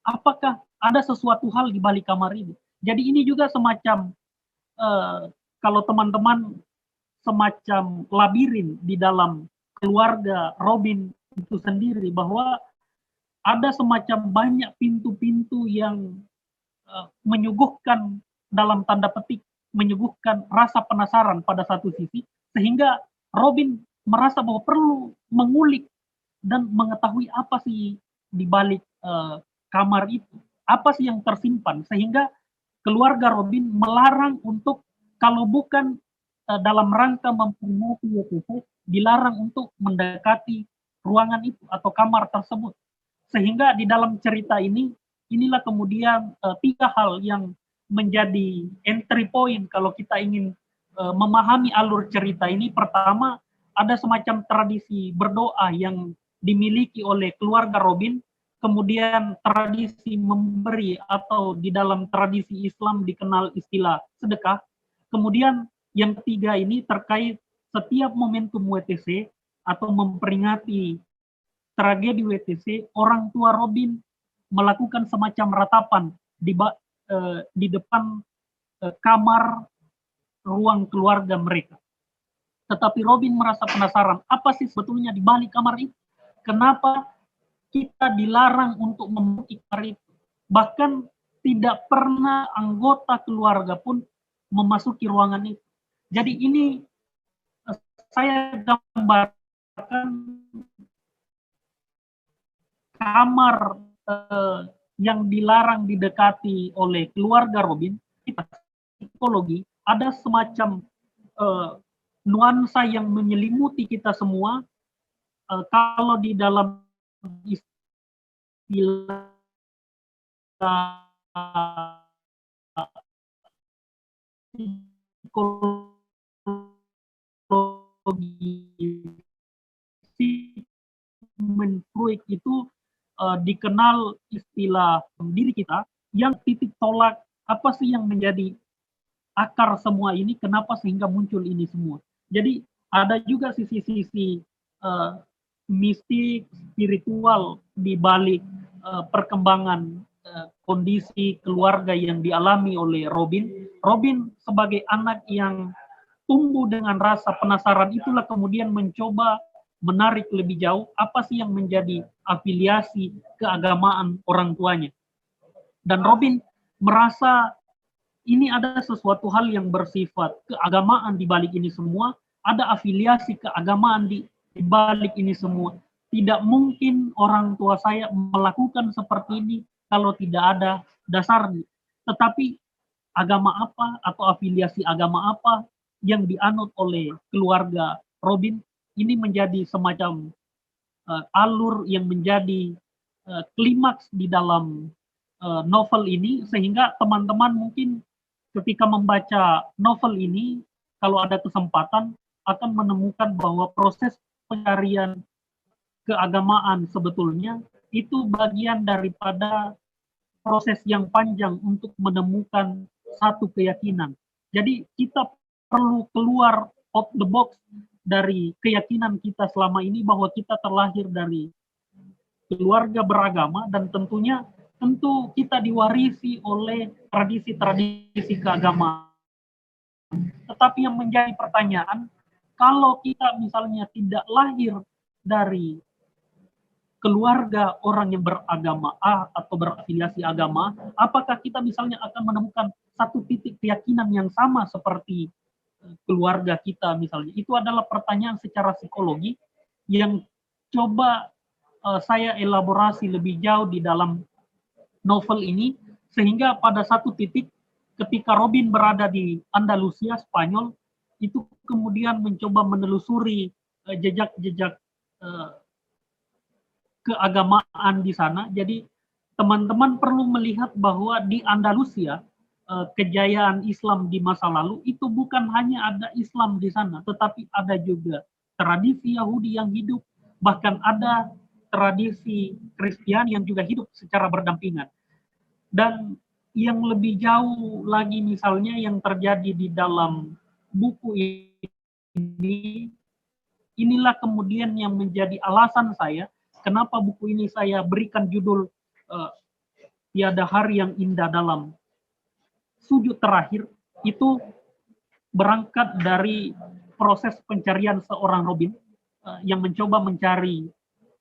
Apakah ada sesuatu hal di balik kamar ini? Jadi ini juga semacam, kalau teman-teman, semacam labirin di dalam keluarga Robin itu sendiri, bahwa ada semacam banyak pintu-pintu yang menyuguhkan, dalam tanda petik, menyuguhkan rasa penasaran pada satu sisi, sehingga Robin merasa bahwa perlu mengulik dan mengetahui apa sih di balik kamar itu, apa sih yang tersimpan, sehingga keluarga Robin melarang untuk, kalau bukan dalam rangka memperingati WTC, dilarang untuk mendekati ruangan itu atau kamar tersebut. Sehingga di dalam cerita ini, inilah kemudian tiga hal yang menjadi entry point kalau kita ingin memahami alur cerita ini. Pertama, ada semacam tradisi berdoa yang dimiliki oleh keluarga Robin, kemudian tradisi memberi, atau di dalam tradisi Islam dikenal istilah sedekah. Kemudian yang ketiga ini terkait setiap momentum WTC, atau memperingati tragedi WTC, orang tua Robin melakukan semacam ratapan di depan kamar ruang keluarga mereka. Tetapi Robin merasa penasaran, apa sih sebetulnya di balik kamar itu? Kenapa kita dilarang untuk memasuki kamar itu? Bahkan tidak pernah anggota keluarga pun memasuki ruangan itu. Jadi ini saya gambarkan kamar yang dilarang didekati oleh keluarga Robin. Psikologi ada semacam nuansa yang menyelimuti kita semua. Kalau di dalam istilah psikologi Sigmund Freud itu dikenal istilah diri kita yang titik tolak apa sih yang menjadi akar semua ini, kenapa sehingga muncul ini semua. Jadi ada juga sisi-sisi mistik, spiritual di balik perkembangan kondisi keluarga yang dialami oleh Robin. Robin sebagai anak yang tumbuh dengan rasa penasaran itulah kemudian mencoba menarik lebih jauh apa sih yang menjadi afiliasi keagamaan orang tuanya. Dan Robin merasa ini ada sesuatu hal yang bersifat keagamaan di balik ini semua, ada afiliasi keagamaan di balik ini semua. Tidak mungkin orang tua saya melakukan seperti ini kalau tidak ada dasarnya. Tetapi agama apa atau afiliasi agama apa yang dianut oleh keluarga Robin ini menjadi semacam alur yang menjadi klimaks di dalam novel ini, sehingga teman-teman mungkin ketika membaca novel ini, kalau ada kesempatan, akan menemukan bahwa proses pencarian keagamaan sebetulnya itu bagian daripada proses yang panjang untuk menemukan satu keyakinan. Jadi kita perlu keluar out the box dari keyakinan kita selama ini bahwa kita terlahir dari keluarga beragama dan tentu kita diwarisi oleh tradisi-tradisi keagamaan. Tetapi yang menjadi pertanyaan, kalau kita misalnya tidak lahir dari keluarga orang yang beragama A atau berafiliasi agama, apakah kita misalnya akan menemukan satu titik keyakinan yang sama seperti keluarga kita misalnya? Itu adalah pertanyaan secara psikologi yang coba saya elaborasi lebih jauh di dalam novel ini, sehingga pada satu titik ketika Robin berada di Andalusia, Spanyol, itu kemudian mencoba menelusuri jejak-jejak keagamaan di sana. Jadi teman-teman perlu melihat bahwa di Andalusia kejayaan Islam di masa lalu itu bukan hanya ada Islam di sana, tetapi ada juga tradisi Yahudi yang hidup, bahkan ada tradisi Kristiani yang juga hidup secara berdampingan. Dan yang lebih jauh lagi misalnya yang terjadi di dalam buku ini, inilah kemudian yang menjadi alasan saya kenapa buku ini saya berikan judul Tiada Hari Yang Indah dalam Sujud Terakhir. Itu berangkat dari proses pencarian seorang Robin yang mencoba mencari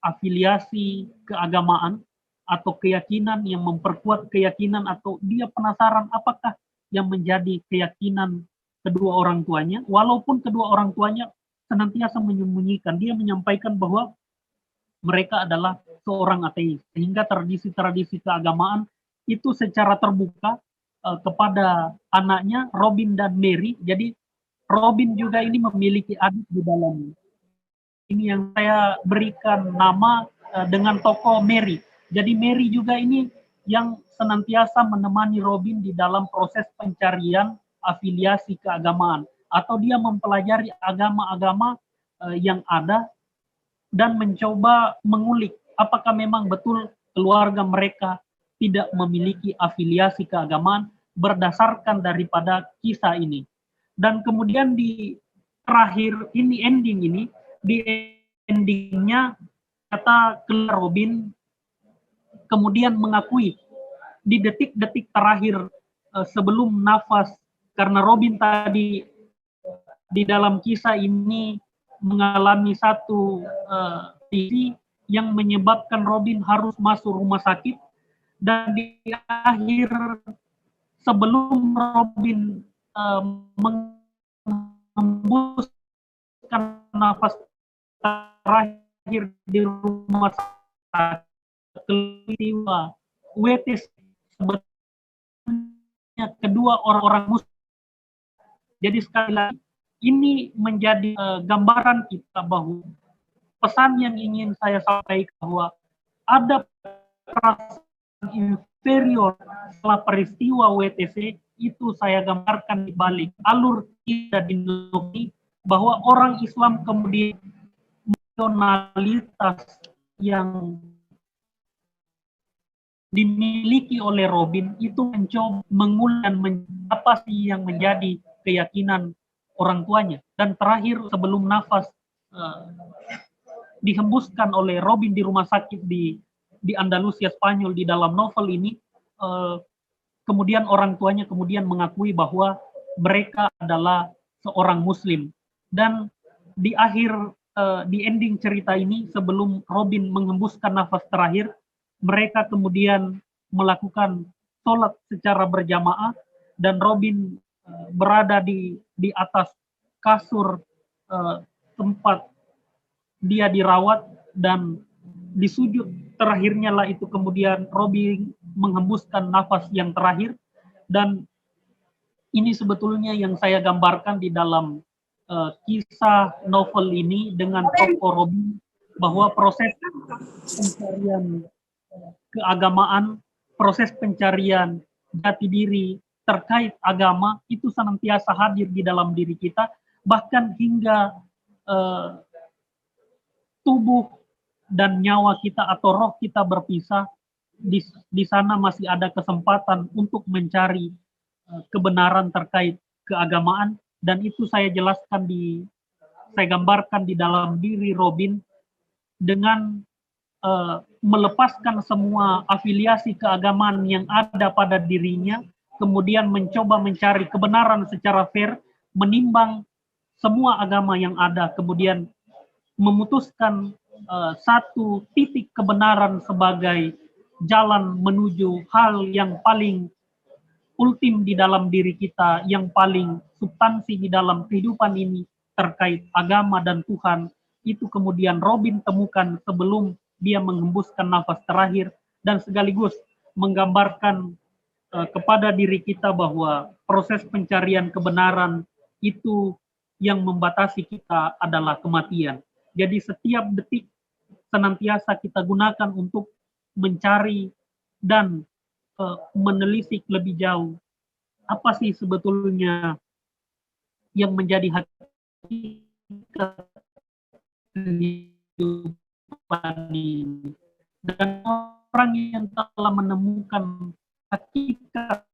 afiliasi keagamaan atau keyakinan yang memperkuat keyakinan, atau dia penasaran apakah yang menjadi keyakinan kedua orang tuanya, walaupun kedua orang tuanya senantiasa menyembunyikan. Dia menyampaikan bahwa mereka adalah seorang ateis, sehingga tradisi-tradisi keagamaan itu secara terbuka kepada anaknya Robin dan Mary. Jadi Robin juga ini memiliki adik di dalam ini yang saya berikan nama dengan tokoh Mary. Jadi Mary juga ini yang senantiasa menemani Robin di dalam proses pencarian afiliasi keagamaan, atau dia mempelajari agama-agama yang ada dan mencoba mengulik apakah memang betul keluarga mereka tidak memiliki afiliasi keagamaan berdasarkan daripada kisah ini. Dan kemudian di terakhir ini, ending ini, di endingnya kata Robin kemudian mengakui di detik-detik terakhir sebelum nafas, karena Robin tadi di dalam kisah ini mengalami satu sisi yang menyebabkan Robin harus masuk rumah sakit, dan di akhir sebelum Robin menghembuskan nafas terakhir di rumah sakit, peristiwa WTC sebetulnya kedua orang-orang Muslim. Jadi sekali lagi ini menjadi gambaran kita bahwa pesan yang ingin saya sampaikan bahwa ada perasaan inferior setelah peristiwa WTC itu saya gambarkan di balik alur kita di Indonesia, bahwa orang Islam kemudian nasionalitas yang dimiliki oleh Robin itu mencoba mengulang apa sih yang menjadi keyakinan orang tuanya. Dan terakhir sebelum nafas dihembuskan oleh Robin di rumah sakit di Andalusia Spanyol di dalam novel ini, kemudian orang tuanya kemudian mengakui bahwa mereka adalah seorang Muslim. Dan di akhir di ending cerita ini sebelum Robin menghembuskan nafas terakhir, mereka kemudian melakukan sholat secara berjamaah dan Robin berada di atas kasur tempat dia dirawat, dan di sujud terakhirnya lah itu kemudian Robin menghembuskan nafas yang terakhir. Dan ini sebetulnya yang saya gambarkan di dalam kisah novel ini dengan tokoh Robin, bahwa proses pencarian keagamaan, proses pencarian jati diri terkait agama itu senantiasa hadir di dalam diri kita, bahkan hingga tubuh dan nyawa kita atau roh kita berpisah, di sana masih ada kesempatan untuk mencari kebenaran terkait keagamaan. Dan itu saya jelaskan saya gambarkan di dalam diri Robin dengan melepaskan semua afiliasi keagamaan yang ada pada dirinya, kemudian mencoba mencari kebenaran secara fair, menimbang semua agama yang ada, kemudian memutuskan satu titik kebenaran sebagai jalan menuju hal yang paling ultim di dalam diri kita, yang paling substansi di dalam kehidupan ini terkait agama dan Tuhan. Itu kemudian Robin temukan sebelum dia menghembuskan nafas terakhir, dan sekaligus menggambarkan kepada diri kita bahwa proses pencarian kebenaran itu yang membatasi kita adalah kematian. Jadi setiap detik senantiasa kita gunakan untuk mencari dan menelisik lebih jauh apa sih sebetulnya yang menjadi hakikat kehidupan ini. Dan orang yang telah menemukan hakikat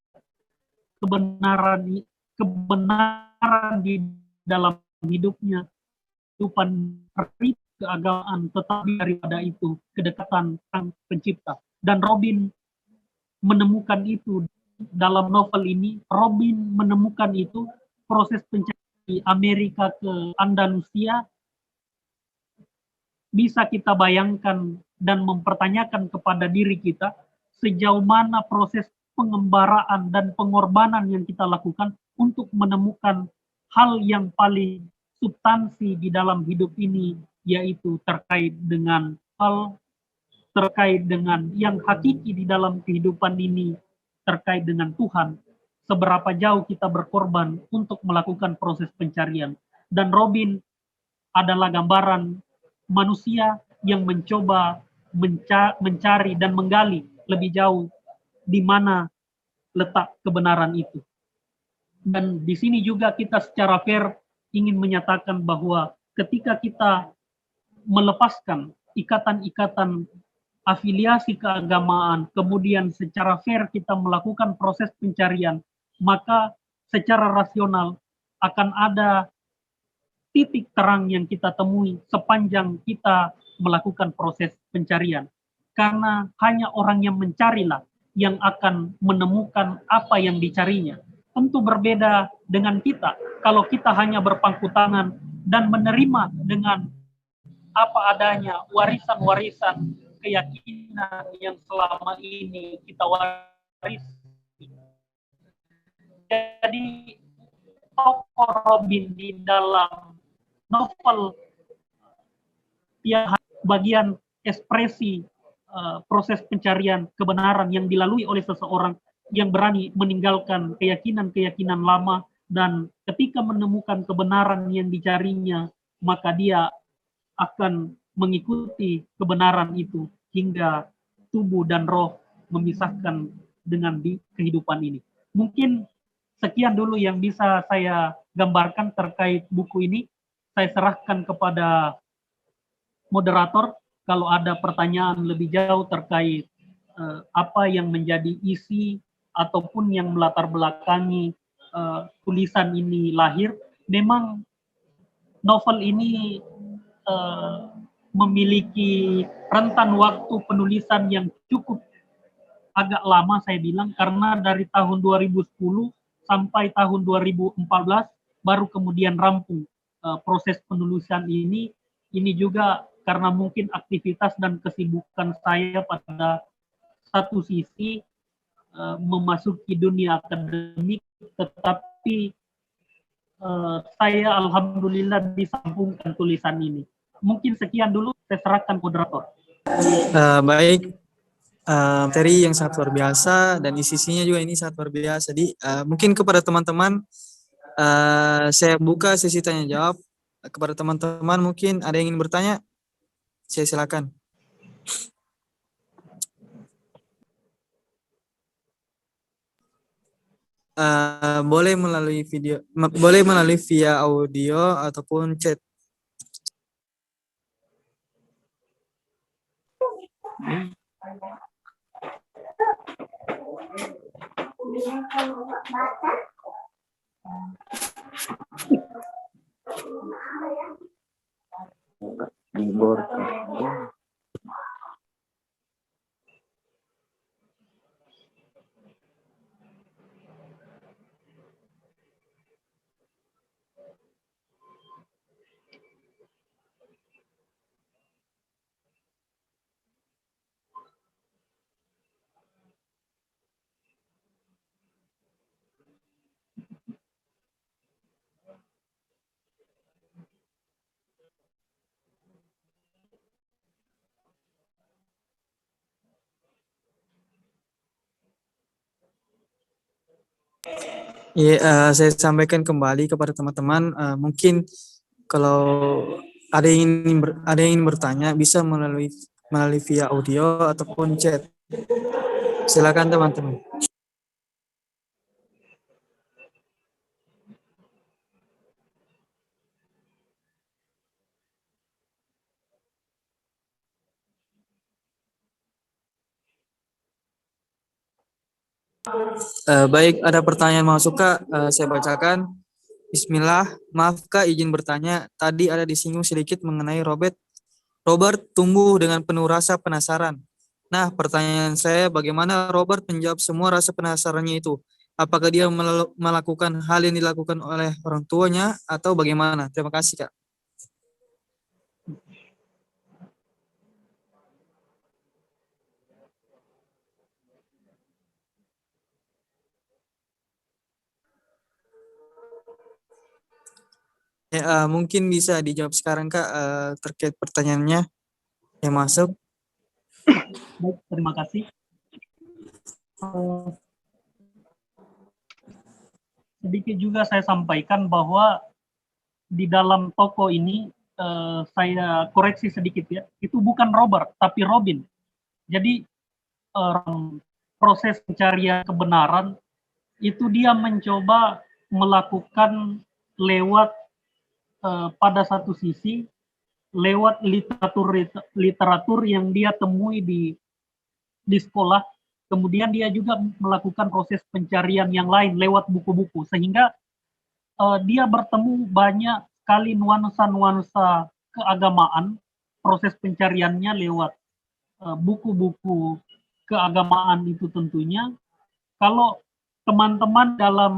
kebenaran di dalam hidupnya, kehidupan keagamaan, tetapi daripada itu kedekatan sang pencipta. Dan Robin menemukan itu dalam novel ini. Robin menemukan itu proses pencarian di Amerika ke Andalusia. Bisa kita bayangkan dan mempertanyakan kepada diri kita sejauh mana proses pengembaraan dan pengorbanan yang kita lakukan untuk menemukan hal yang paling substansi di dalam hidup ini, yaitu terkait dengan yang hakiki di dalam kehidupan ini, terkait dengan Tuhan. Seberapa jauh kita berkorban untuk melakukan proses pencarian. Dan Robin adalah gambaran manusia yang mencoba mencari dan menggali lebih jauh di mana letak kebenaran itu. Dan di sini juga kita secara fair ingin menyatakan bahwa ketika kita melepaskan ikatan-ikatan afiliasi keagamaan, kemudian secara fair kita melakukan proses pencarian, maka secara rasional akan ada titik terang yang kita temui sepanjang kita melakukan proses pencarian. Karena hanya orang yang mencarilah yang akan menemukan apa yang dicarinya. Tentu berbeda dengan kita. Kalau kita hanya berpangku tangan dan menerima dengan apa adanya warisan-warisan keyakinan yang selama ini kita warisi. Jadi tokoh Robin di dalam novel yang bagian ekspresi proses pencarian kebenaran yang dilalui oleh seseorang yang berani meninggalkan keyakinan-keyakinan lama, dan ketika menemukan kebenaran yang dicarinya, maka dia akan mengikuti kebenaran itu hingga tubuh dan roh memisahkan dengan di kehidupan ini. Mungkin sekian dulu yang bisa saya gambarkan terkait buku ini. Saya serahkan kepada moderator kalau ada pertanyaan lebih jauh terkait apa yang menjadi isi ataupun yang melatar belakangi tulisan ini lahir. Memang novel ini memiliki rentan waktu penulisan yang cukup agak lama, saya bilang, karena dari tahun 2010 sampai tahun 2014 baru kemudian rampung proses penulisan ini. Ini juga karena mungkin aktivitas dan kesibukan saya pada satu sisi memasuki dunia akademik, tetapi saya alhamdulillah disambungkan tulisan ini. Mungkin sekian dulu, saya serahkan moderator. Baik, materi yang sangat luar biasa dan isinya juga ini sangat luar biasa. Jadi mungkin kepada teman-teman saya buka sesi tanya jawab kepada teman-teman. Mungkin ada yang ingin bertanya, saya silakan. Boleh melalui video, boleh melalui via audio ataupun chat. Ya, saya sampaikan kembali kepada teman-teman. Mungkin kalau ada yang ingin bertanya bisa melalui via audio ataupun chat. Silakan teman-teman. Baik, ada pertanyaan masuk Kak, saya bacakan. Bismillah, maaf Kak, izin bertanya. Tadi ada disinggung sedikit mengenai Robert tumbuh dengan penuh rasa penasaran. Nah, pertanyaan saya, bagaimana Robert menjawab semua rasa penasarannya itu? Apakah dia melakukan hal yang dilakukan oleh orang tuanya atau bagaimana? Terima kasih Kak. Ya, mungkin bisa dijawab sekarang Kak terkait pertanyaannya yang masuk. Baik, terima kasih. Sedikit juga saya sampaikan bahwa di dalam toko ini saya koreksi sedikit ya, itu bukan Robert tapi Robin. Jadi proses pencarian kebenaran itu dia mencoba melakukan lewat pada satu sisi lewat literatur yang dia temui di sekolah, kemudian dia juga melakukan proses pencarian yang lain lewat buku-buku, sehingga dia bertemu banyak sekali nuansa-nuansa keagamaan, proses pencariannya lewat buku-buku keagamaan itu tentunya. Kalau teman-teman dalam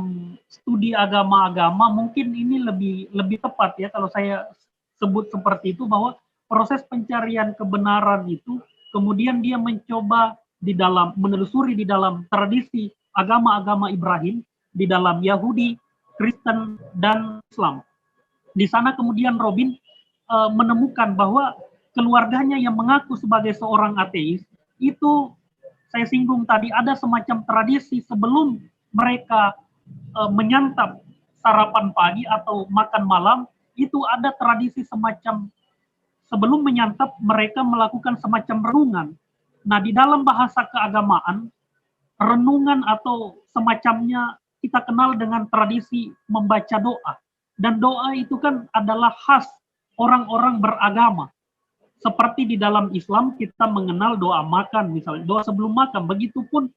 studi agama-agama mungkin ini lebih tepat ya kalau saya sebut seperti itu, bahwa proses pencarian kebenaran itu kemudian dia mencoba menelusuri di dalam tradisi agama-agama Ibrahim, di dalam Yahudi, Kristen, dan Islam. Di sana kemudian Robin menemukan bahwa keluarganya yang mengaku sebagai seorang ateis itu, saya singgung tadi, ada semacam tradisi sebelum mereka menyantap sarapan pagi atau makan malam, itu ada tradisi semacam sebelum menyantap mereka melakukan semacam renungan. Nah, di dalam bahasa keagamaan, renungan atau semacamnya kita kenal dengan tradisi membaca doa. Dan doa itu kan adalah khas orang-orang beragama. Seperti di dalam Islam kita mengenal doa makan, misalnya doa sebelum makan. Begitupun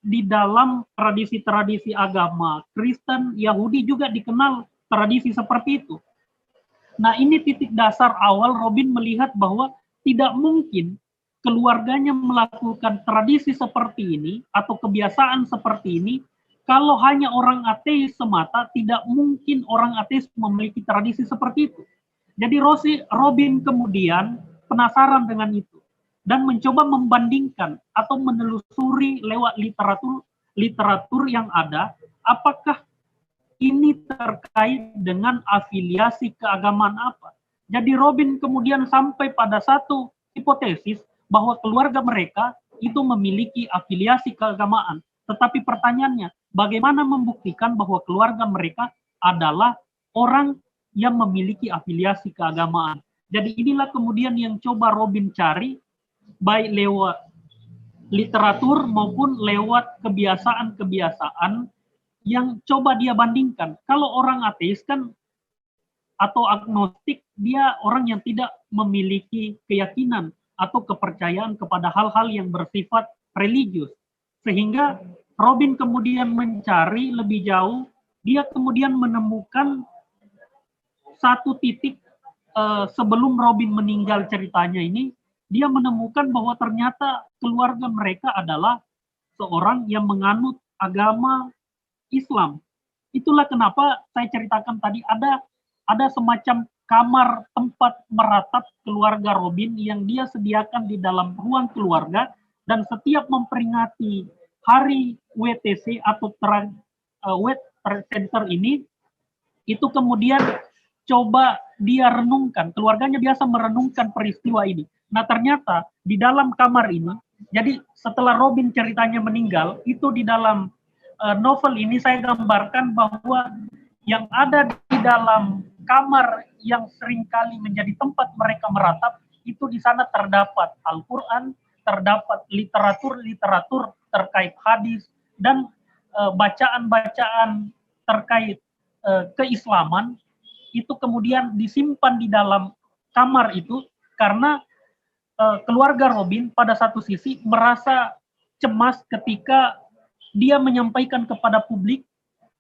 di dalam tradisi-tradisi agama Kristen, Yahudi juga dikenal tradisi seperti itu. Nah, ini titik dasar awal Robin melihat bahwa tidak mungkin keluarganya melakukan tradisi seperti ini atau kebiasaan seperti ini kalau hanya orang ateis semata. Tidak mungkin orang ateis memiliki tradisi seperti itu. Jadi Robin kemudian penasaran dengan itu dan mencoba membandingkan atau menelusuri lewat literatur yang ada, apakah ini terkait dengan afiliasi keagamaan apa. Jadi Robin kemudian sampai pada satu hipotesis bahwa keluarga mereka itu memiliki afiliasi keagamaan. Tetapi pertanyaannya, bagaimana membuktikan bahwa keluarga mereka adalah orang yang memiliki afiliasi keagamaan? Jadi inilah kemudian yang coba Robin cari, baik lewat literatur maupun lewat kebiasaan-kebiasaan yang coba dia bandingkan. Kalau orang ateis kan atau agnostik, dia orang yang tidak memiliki keyakinan atau kepercayaan kepada hal-hal yang bersifat religius. Sehingga Robin kemudian mencari lebih jauh, dia kemudian menemukan satu titik sebelum Robin meninggal ceritanya ini, dia menemukan bahwa ternyata keluarga mereka adalah seorang yang menganut agama Islam. Itulah kenapa saya ceritakan tadi ada semacam kamar tempat meratap keluarga Robin yang dia sediakan di dalam ruang keluarga, dan setiap memperingati hari WTC atau World Trade Center ini, itu kemudian coba dia renungkan, keluarganya biasa merenungkan peristiwa ini. Nah, ternyata di dalam kamar ini, jadi setelah Robin ceritanya meninggal, itu di dalam novel ini saya gambarkan bahwa yang ada di dalam kamar yang seringkali menjadi tempat mereka meratap, itu di sana terdapat Al-Quran, terdapat literatur-literatur terkait hadis, dan bacaan-bacaan terkait keislaman, itu kemudian disimpan di dalam kamar itu karena keluarga Robin pada satu sisi merasa cemas ketika dia menyampaikan kepada publik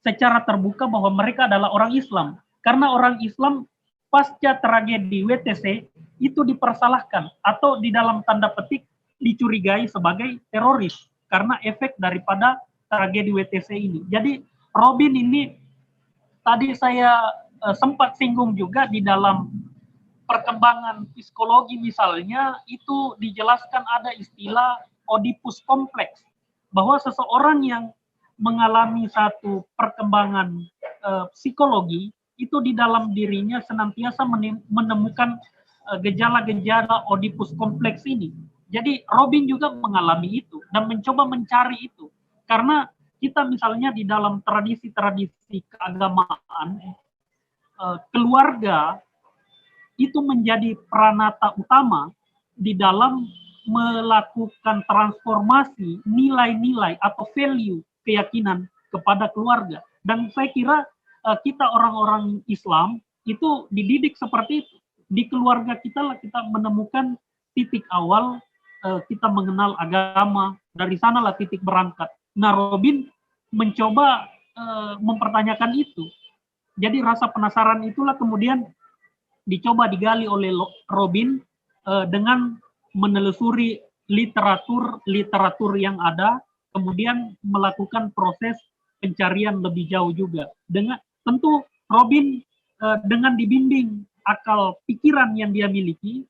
secara terbuka bahwa mereka adalah orang Islam. Karena orang Islam pasca tragedi WTC itu dipersalahkan atau di dalam tanda petik dicurigai sebagai teroris karena efek daripada tragedi WTC ini. Jadi Robin ini tadi saya sempat singgung juga di dalam perkembangan psikologi misalnya, itu dijelaskan ada istilah Oedipus kompleks, bahwa seseorang yang mengalami satu perkembangan psikologi itu di dalam dirinya senantiasa menemukan gejala-gejala Oedipus kompleks ini. Jadi Robin juga mengalami itu dan mencoba mencari itu, karena kita misalnya di dalam tradisi-tradisi keagamaan, keluarga itu menjadi peranata utama di dalam melakukan transformasi nilai-nilai atau value keyakinan kepada keluarga. Dan saya kira kita orang-orang Islam itu dididik seperti itu. Di keluarga kita lah kita menemukan titik awal kita mengenal agama, dari sanalah titik berangkat. Nah, Robin mencoba mempertanyakan itu. Jadi rasa penasaran itulah kemudian dicoba digali oleh Robin dengan menelusuri literatur yang ada, kemudian melakukan proses pencarian lebih jauh juga. Dengan tentu Robin dengan dibimbing akal pikiran yang dia miliki,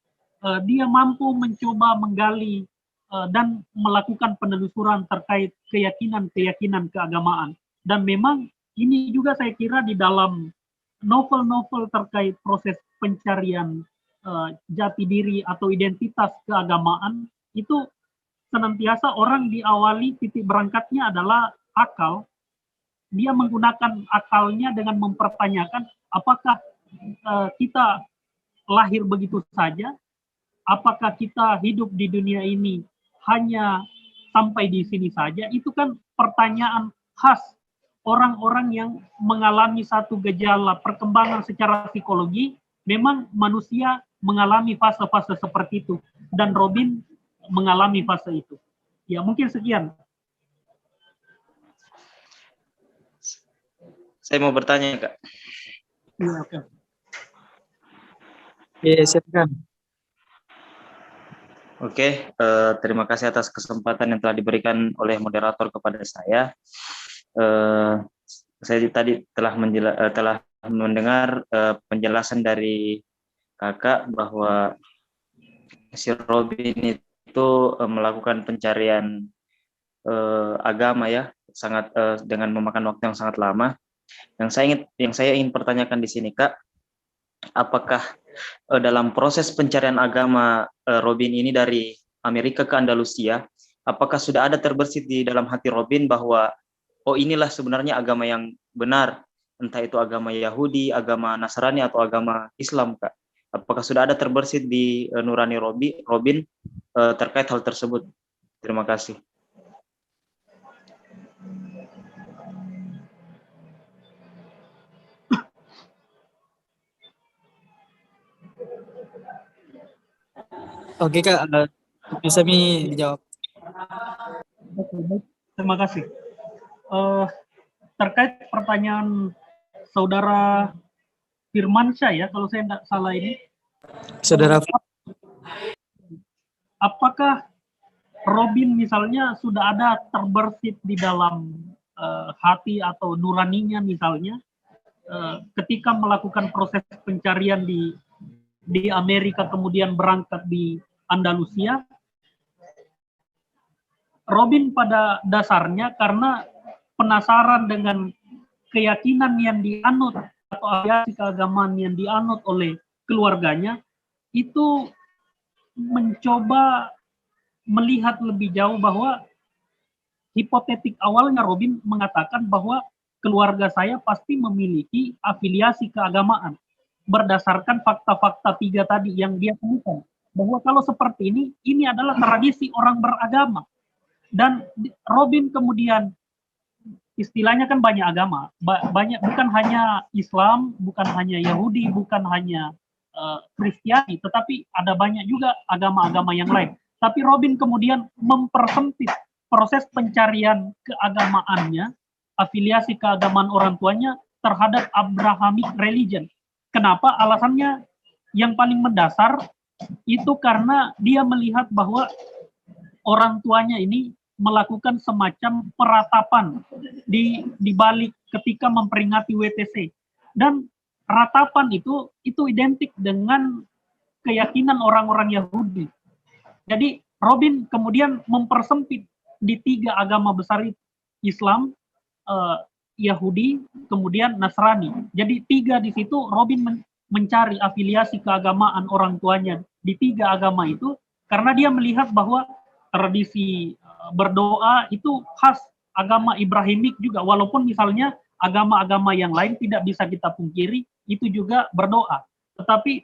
dia mampu mencoba menggali dan melakukan penelusuran terkait keyakinan keagamaan. Dan memang ini juga saya kira di dalam novel-novel terkait proses pencarian jati diri atau identitas keagamaan itu senantiasa orang diawali titik berangkatnya adalah akal. Dia menggunakan akalnya dengan mempertanyakan apakah kita lahir begitu saja, apakah kita hidup di dunia ini hanya sampai di sini saja. Itu kan pertanyaan khas orang-orang yang mengalami satu gejala perkembangan secara psikologi. Memang manusia mengalami fase-fase seperti itu, dan Robin mengalami fase itu. Ya, mungkin sekian. Saya mau bertanya, Kak. Ya, oke. Silakan. Oke, terima kasih atas kesempatan yang telah diberikan oleh moderator kepada saya. Saya tadi telah mendengar penjelasan dari Kakak bahwa si Robin itu melakukan pencarian agama ya, sangat dengan memakan waktu yang sangat lama. Yang saya ingin pertanyakan di sini, Kak, apakah dalam proses pencarian agama Robin ini dari Amerika ke Andalusia, apakah sudah ada terbersit di dalam hati Robin bahwa oh inilah sebenarnya agama yang benar, entah itu agama Yahudi, agama Nasrani atau agama Islam, Kak? Apakah sudah ada terbersit di nurani Robin terkait hal tersebut? Terima kasih. Oke Kak, bisa dijawab. Terima kasih. Terkait pertanyaan saudara Firmansyah ya, kalau saya tidak salah ini. Saudara, apakah Robin misalnya sudah ada terbersit di dalam hati atau nuraninya misalnya ketika melakukan proses pencarian di Amerika kemudian berangkat di Andalusia? Robin pada dasarnya karena penasaran dengan keyakinan yang dianut atau aliansi keagamaan yang dianut oleh keluarganya, itu mencoba melihat lebih jauh bahwa hipotetik awalnya Robin mengatakan bahwa keluarga saya pasti memiliki afiliasi keagamaan berdasarkan fakta-fakta 3 tadi yang dia temukan, bahwa kalau seperti ini adalah tradisi orang beragama. Dan Robin kemudian istilahnya kan banyak agama, banyak, bukan hanya Islam, bukan hanya Yahudi, bukan hanya Kristiani, tetapi ada banyak juga agama-agama yang lain. Tapi Robin kemudian mempersempit proses pencarian keagamaannya, afiliasi keagamaan orang tuanya terhadap Abrahamic religion. Kenapa? Alasannya yang paling mendasar itu karena dia melihat bahwa orang tuanya ini melakukan semacam peratapan di balik ketika memperingati WTC, dan ratapan itu identik dengan keyakinan orang-orang Yahudi. Jadi Robin kemudian mempersempit di 3 agama besar itu, Islam, Yahudi, kemudian Nasrani. Jadi 3 di situ Robin mencari afiliasi keagamaan orang tuanya di 3 agama itu karena dia melihat bahwa tradisi berdoa itu khas agama Ibrahimik juga, walaupun misalnya agama-agama yang lain tidak bisa kita pungkiri itu juga berdoa. Tetapi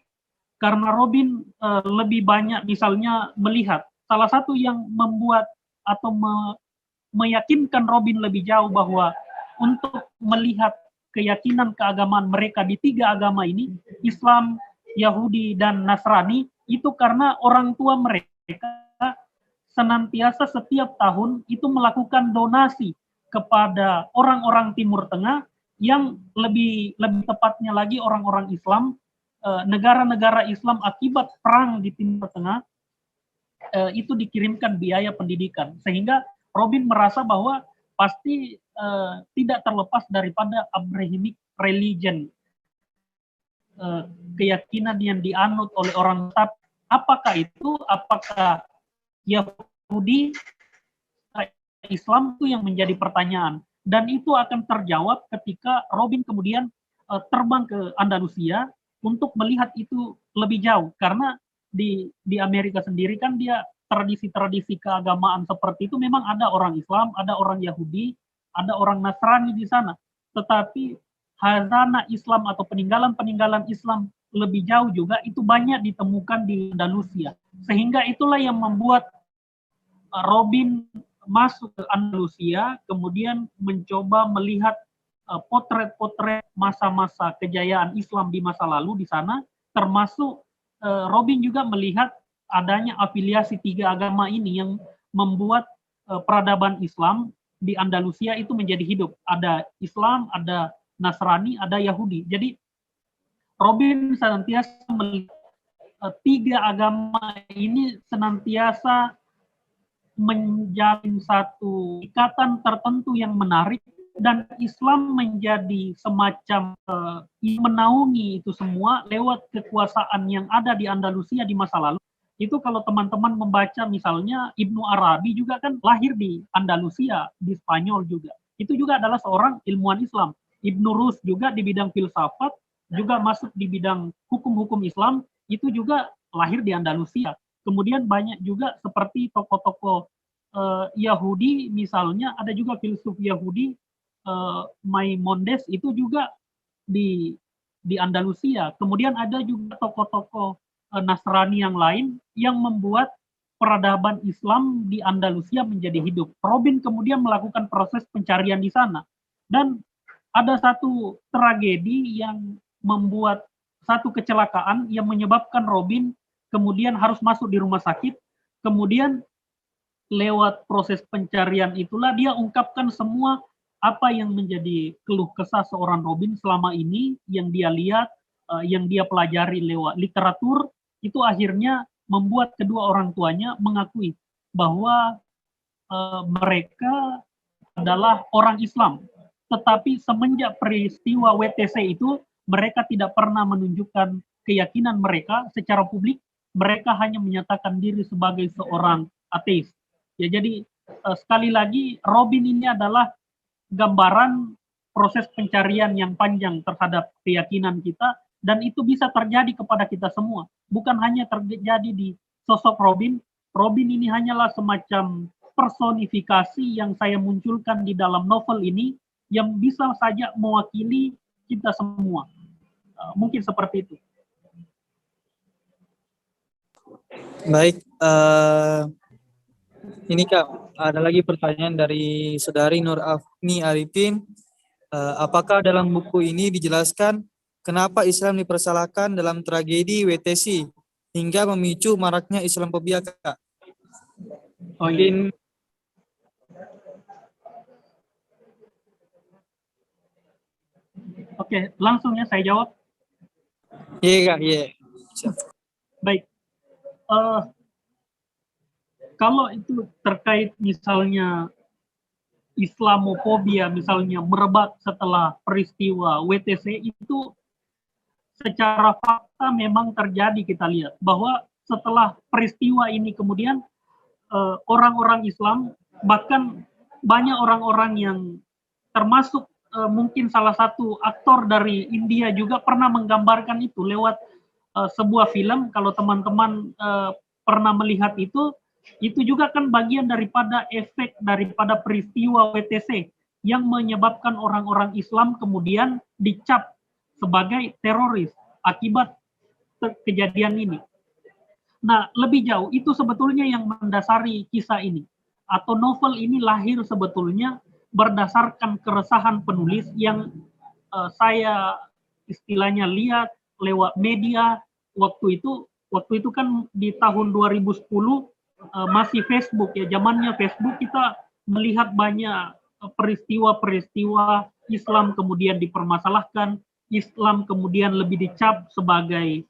karena Robin lebih banyak misalnya melihat, salah satu yang membuat atau meyakinkan Robin lebih jauh bahwa untuk melihat keyakinan keagamaan mereka di 3 agama ini, Islam, Yahudi, dan Nasrani, itu karena orang tua mereka senantiasa setiap tahun itu melakukan donasi kepada orang-orang Timur Tengah, yang lebih tepatnya lagi orang-orang Islam negara-negara Islam akibat perang di Timur Tengah itu dikirimkan biaya pendidikan, sehingga Robin merasa bahwa pasti tidak terlepas daripada Abrahamic religion, keyakinan yang dianut oleh orang Tatar. Apakah itu? Apakah Yahudi, Islam, itu yang menjadi pertanyaan. Dan itu akan terjawab ketika Robin kemudian terbang ke Andalusia untuk melihat itu lebih jauh. Karena di Amerika sendiri kan dia tradisi-tradisi keagamaan seperti itu memang ada orang Islam, ada orang Yahudi, ada orang Nasrani di sana. Tetapi hazanah Islam atau peninggalan-peninggalan Islam lebih jauh juga itu banyak ditemukan di Andalusia. Sehingga itulah yang membuat Robin masuk ke Andalusia, kemudian mencoba melihat potret-potret masa-masa kejayaan Islam di masa lalu di sana, termasuk Robin juga melihat adanya afiliasi tiga agama ini yang membuat peradaban Islam di Andalusia itu menjadi hidup. Ada Islam, ada Nasrani, ada Yahudi. Jadi Robin senantiasa melihat tiga agama ini senantiasa menjalin satu ikatan tertentu yang menarik, dan Islam menjadi semacam menaungi itu semua lewat kekuasaan yang ada di Andalusia di masa lalu. Itu kalau teman-teman membaca misalnya Ibnu Arabi juga kan lahir di Andalusia, di Spanyol juga. Itu juga adalah seorang ilmuwan Islam. Ibnu Rus juga di bidang filsafat, juga masuk di bidang hukum-hukum Islam, itu juga lahir di Andalusia. Kemudian banyak juga seperti tokoh-tokoh Yahudi, misalnya ada juga filsuf Yahudi, Maimonides, itu juga di Andalusia. Kemudian ada juga tokoh-tokoh Nasrani yang lain yang membuat peradaban Islam di Andalusia menjadi hidup. Robin kemudian melakukan proses pencarian di sana. Dan ada satu tragedi yang membuat satu kecelakaan yang menyebabkan Robin kemudian harus masuk di rumah sakit. Kemudian lewat proses pencarian itulah dia ungkapkan semua apa yang menjadi keluh kesah seorang Robin selama ini, yang dia lihat, yang dia pelajari lewat literatur, itu akhirnya membuat kedua orang tuanya mengakui bahwa mereka adalah orang Islam. Tetapi semenjak peristiwa WTC itu, mereka tidak pernah menunjukkan keyakinan mereka secara publik. Mereka hanya menyatakan diri sebagai seorang ateis. Ya, jadi sekali lagi Robin ini adalah gambaran proses pencarian yang panjang terhadap keyakinan kita, dan itu bisa terjadi kepada kita semua. Bukan hanya terjadi di sosok Robin. Robin ini hanyalah semacam personifikasi yang saya munculkan di dalam novel ini, yang bisa saja mewakili kita semua. Mungkin seperti itu. Baik, ini Kak, ada lagi pertanyaan dari Saudari Nur Afni Arifin. Apakah dalam buku ini dijelaskan kenapa Islam dipersalahkan dalam tragedi WTC hingga memicu maraknya Islamophobia, Kak? Mungkin Oke, langsung ya saya jawab. iya Kak, iya. Baik. Kalau itu terkait misalnya Islamophobia misalnya merebak setelah peristiwa WTC, itu secara fakta memang terjadi. Kita lihat bahwa setelah peristiwa ini kemudian orang-orang Islam, bahkan banyak orang-orang yang termasuk mungkin salah satu aktor dari India juga pernah menggambarkan itu lewat sebuah film. Kalau teman-teman pernah melihat itu juga kan bagian daripada efek daripada peristiwa WTC yang menyebabkan orang-orang Islam kemudian dicap sebagai teroris akibat kejadian ini. Nah, lebih jauh itu sebetulnya yang mendasari kisah ini, atau novel ini lahir sebetulnya berdasarkan keresahan penulis yang saya istilahnya lihat lewat media waktu itu kan di tahun 2010 masih Facebook ya, zamannya Facebook, kita melihat banyak peristiwa-peristiwa Islam kemudian dipermasalahkan, Islam kemudian lebih dicap sebagai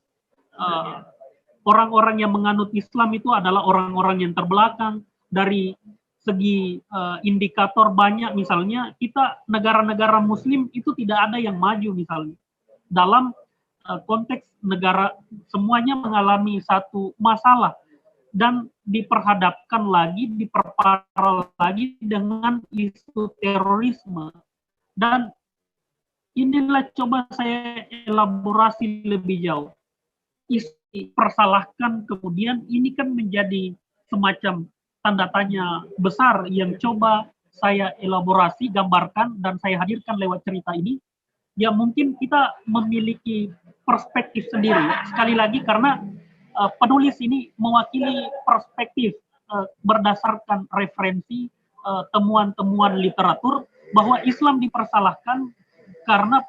orang-orang yang menganut Islam itu adalah orang-orang yang terbelakang. Dari segi indikator banyak, misalnya kita negara-negara muslim itu tidak ada yang maju misalnya. Dalam konteks negara semuanya mengalami satu masalah dan diperhadapkan lagi, diperparah lagi dengan isu terorisme. Dan inilah coba saya elaborasi lebih jauh. Persalahkan kemudian ini kan menjadi semacam tanda tanya besar yang coba saya elaborasi, gambarkan, dan saya hadirkan lewat cerita ini. Ya mungkin kita memiliki perspektif sendiri. Sekali lagi karena penulis ini mewakili perspektif berdasarkan referensi temuan-temuan literatur bahwa Islam dipersalahkan karena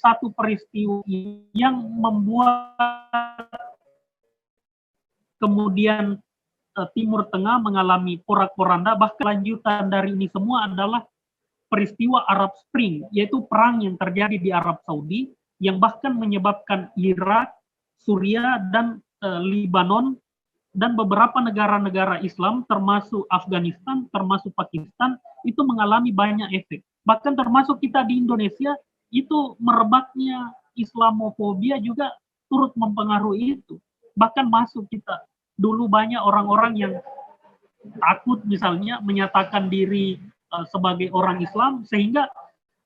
satu peristiwa yang membuat kemudian Timur Tengah mengalami porak-poranda. Bahkan lanjutan dari ini semua adalah peristiwa Arab Spring, yaitu perang yang terjadi di Arab Saudi, yang bahkan menyebabkan Irak, Suriah, dan Lebanon, dan beberapa negara-negara Islam, termasuk Afghanistan, termasuk Pakistan, itu mengalami banyak efek. Bahkan termasuk kita di Indonesia, itu merebaknya Islamofobia juga turut mempengaruhi itu. Bahkan masuk kita. Dulu banyak orang-orang yang takut misalnya menyatakan diri sebagai orang Islam, sehingga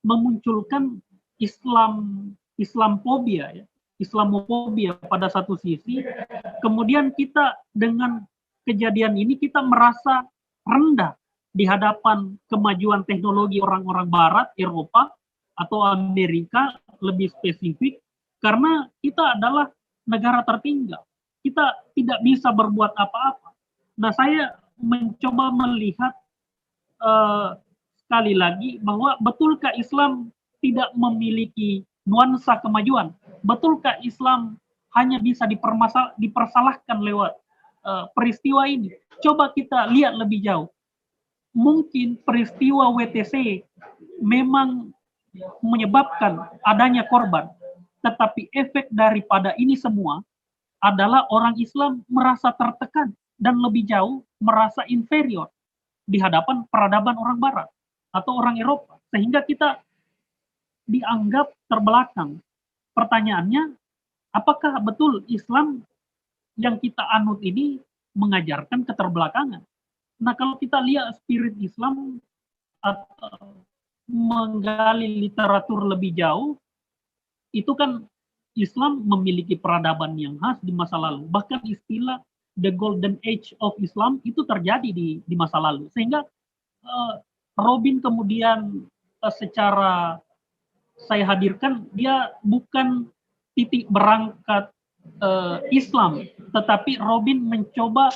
memunculkan Islamofobia, ya. Islamofobia pada satu sisi. Kemudian kita dengan kejadian ini kita merasa rendah di hadapan kemajuan teknologi orang-orang Barat, Eropa, atau Amerika lebih spesifik, karena kita adalah negara tertinggal. Kita tidak bisa berbuat apa-apa. Nah, saya mencoba melihat sekali lagi bahwa betulkah Islam tidak memiliki nuansa kemajuan? Betulkah Islam hanya bisa dipersalahkan lewat peristiwa ini? Coba kita lihat lebih jauh. Mungkin peristiwa WTC memang menyebabkan adanya korban, tetapi efek daripada ini semua adalah orang Islam merasa tertekan dan lebih jauh merasa inferior di hadapan peradaban orang Barat atau orang Eropa, sehingga kita dianggap terbelakang. Pertanyaannya, apakah betul Islam yang kita anut ini mengajarkan keterbelakangan? Nah, kalau kita lihat spirit Islam atau menggali literatur lebih jauh, itu kan Islam memiliki peradaban yang khas di masa lalu. Bahkan istilah the golden age of Islam itu terjadi di masa lalu. Sehingga Robin kemudian secara saya hadirkan, dia bukan titik berangkat Islam, tetapi Robin mencoba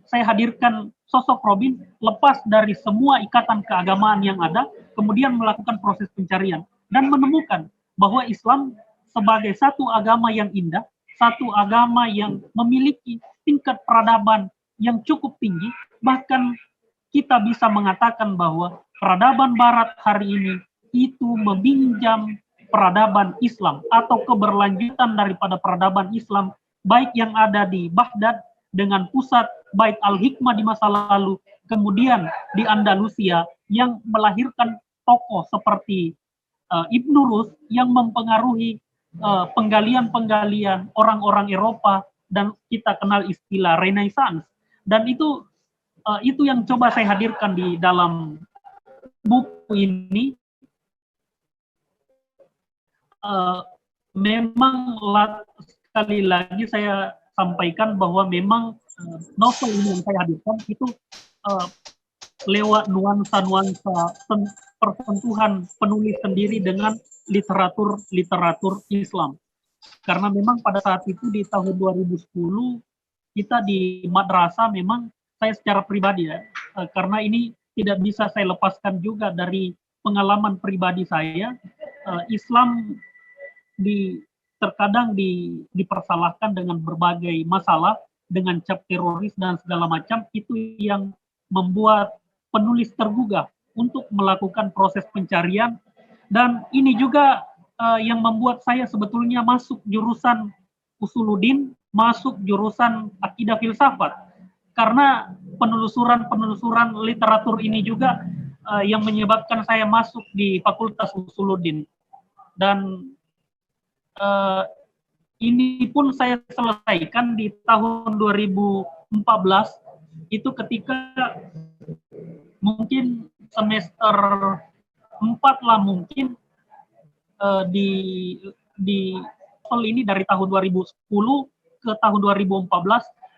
saya hadirkan sosok Robin lepas dari semua ikatan keagamaan yang ada, kemudian melakukan proses pencarian dan menemukan bahwa Islam sebagai satu agama yang indah, satu agama yang memiliki tingkat peradaban yang cukup tinggi, bahkan kita bisa mengatakan bahwa peradaban Barat hari ini itu meminjam peradaban Islam atau keberlanjutan daripada peradaban Islam, baik yang ada di Baghdad dengan pusat Bait Al-Hikmah di masa lalu, kemudian di Andalusia yang melahirkan tokoh seperti Ibnu Rus yang mempengaruhi penggalian-penggalian orang-orang Eropa, dan kita kenal istilah Renaissance. Dan itu yang coba saya hadirkan di dalam buku ini. Memang sekali lagi saya sampaikan bahwa memang novel ini yang saya hadirkan itu lewat nuansa-nuansa persentuhan penulis sendiri dengan literatur Islam. Karena memang pada saat itu di tahun 2010 kita di madrasah, memang saya secara pribadi ya, karena ini tidak bisa saya lepaskan juga dari pengalaman pribadi saya, Islam terkadang dipersalahkan dengan berbagai masalah, dengan cap teroris dan segala macam. Itu yang membuat penulis tergugah untuk melakukan proses pencarian Dan ini juga yang membuat saya sebetulnya masuk jurusan Usuluddin, masuk jurusan akidah filsafat. Karena penelusuran literatur ini juga yang menyebabkan saya masuk di Fakultas Usuluddin. Dan ini pun saya selesaikan di tahun 2014, itu ketika mungkin semester 4 lah mungkin di novel ini dari tahun 2010 ke tahun 2014.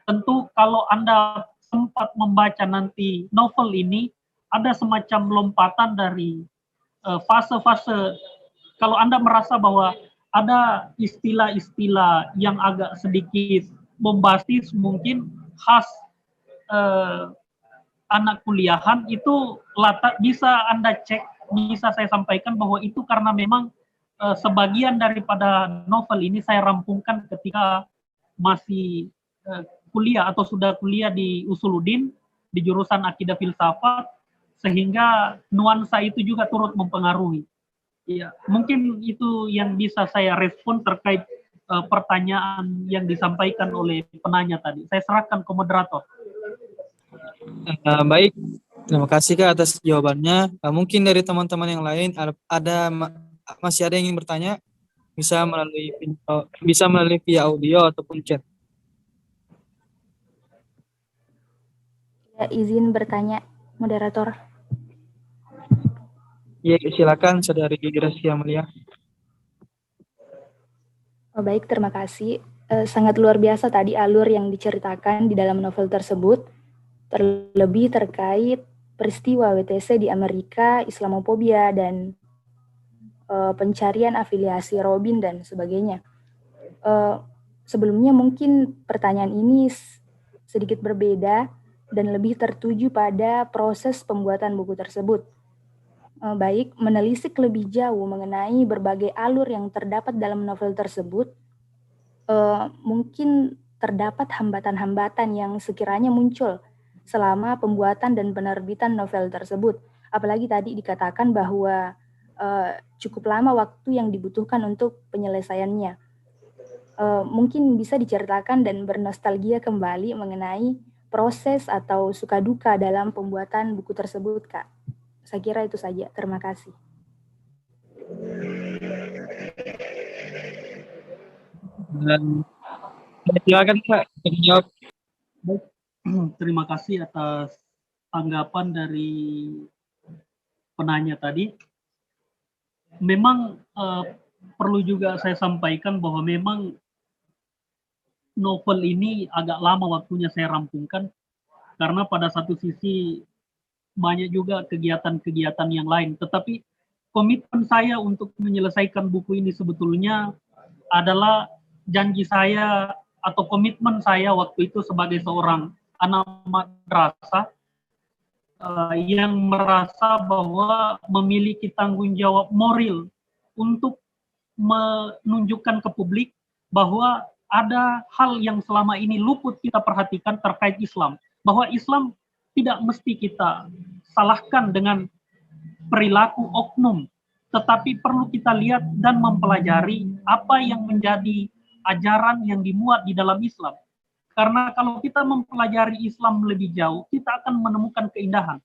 Tentu kalau Anda sempat membaca nanti novel ini, ada semacam lompatan dari fase-fase. Kalau Anda merasa bahwa ada istilah-istilah yang agak sedikit bombastis, mungkin khas anak kuliahan, itu bisa Anda cek, bisa saya sampaikan bahwa itu karena memang sebagian daripada novel ini saya rampungkan ketika masih kuliah atau sudah kuliah di Usuluddin di jurusan akidah filsafat, sehingga nuansa itu juga turut mempengaruhi. Ya, mungkin itu yang bisa saya respon terkait pertanyaan yang disampaikan oleh penanya tadi. Saya serahkan ke moderator. Baik, terima kasih Kak atas jawabannya. Mungkin dari teman-teman yang lain masih ada yang ingin bertanya, bisa melalui via audio ataupun chat. Ya, izin bertanya, moderator. Ya, silakan Saudari Gracia Mulia. Oh, baik, terima kasih. Sangat luar biasa tadi alur yang diceritakan di dalam novel tersebut, terlebih terkait peristiwa WTC di Amerika, Islamophobia, dan pencarian afiliasi Robin dan sebagainya. Sebelumnya mungkin pertanyaan ini sedikit berbeda dan lebih tertuju pada proses pembuatan buku tersebut. Baik, menelisik lebih jauh mengenai berbagai alur yang terdapat dalam novel tersebut, mungkin terdapat hambatan-hambatan yang sekiranya muncul selama pembuatan dan penerbitan novel tersebut. Apalagi tadi dikatakan bahwa cukup lama waktu yang dibutuhkan untuk penyelesaiannya. Mungkin bisa diceritakan dan bernostalgia kembali mengenai proses atau suka duka dalam pembuatan buku tersebut, Kak. Saya kira itu saja. Terima kasih. Silakan Kak, menjawab. Terima kasih atas tanggapan dari penanya tadi. Memang perlu juga saya sampaikan bahwa memang novel ini agak lama waktunya saya rampungkan, karena pada satu sisi banyak juga kegiatan-kegiatan yang lain. Tetapi komitmen saya untuk menyelesaikan buku ini sebetulnya adalah janji saya atau komitmen saya waktu itu sebagai seorang anak madrasah yang merasa bahwa memiliki tanggung jawab moral untuk menunjukkan ke publik bahwa ada hal yang selama ini luput kita perhatikan terkait Islam. Bahwa Islam tidak mesti kita salahkan dengan perilaku oknum, tetapi perlu kita lihat dan mempelajari apa yang menjadi ajaran yang dimuat di dalam Islam. Karena kalau kita mempelajari Islam lebih jauh, kita akan menemukan keindahan.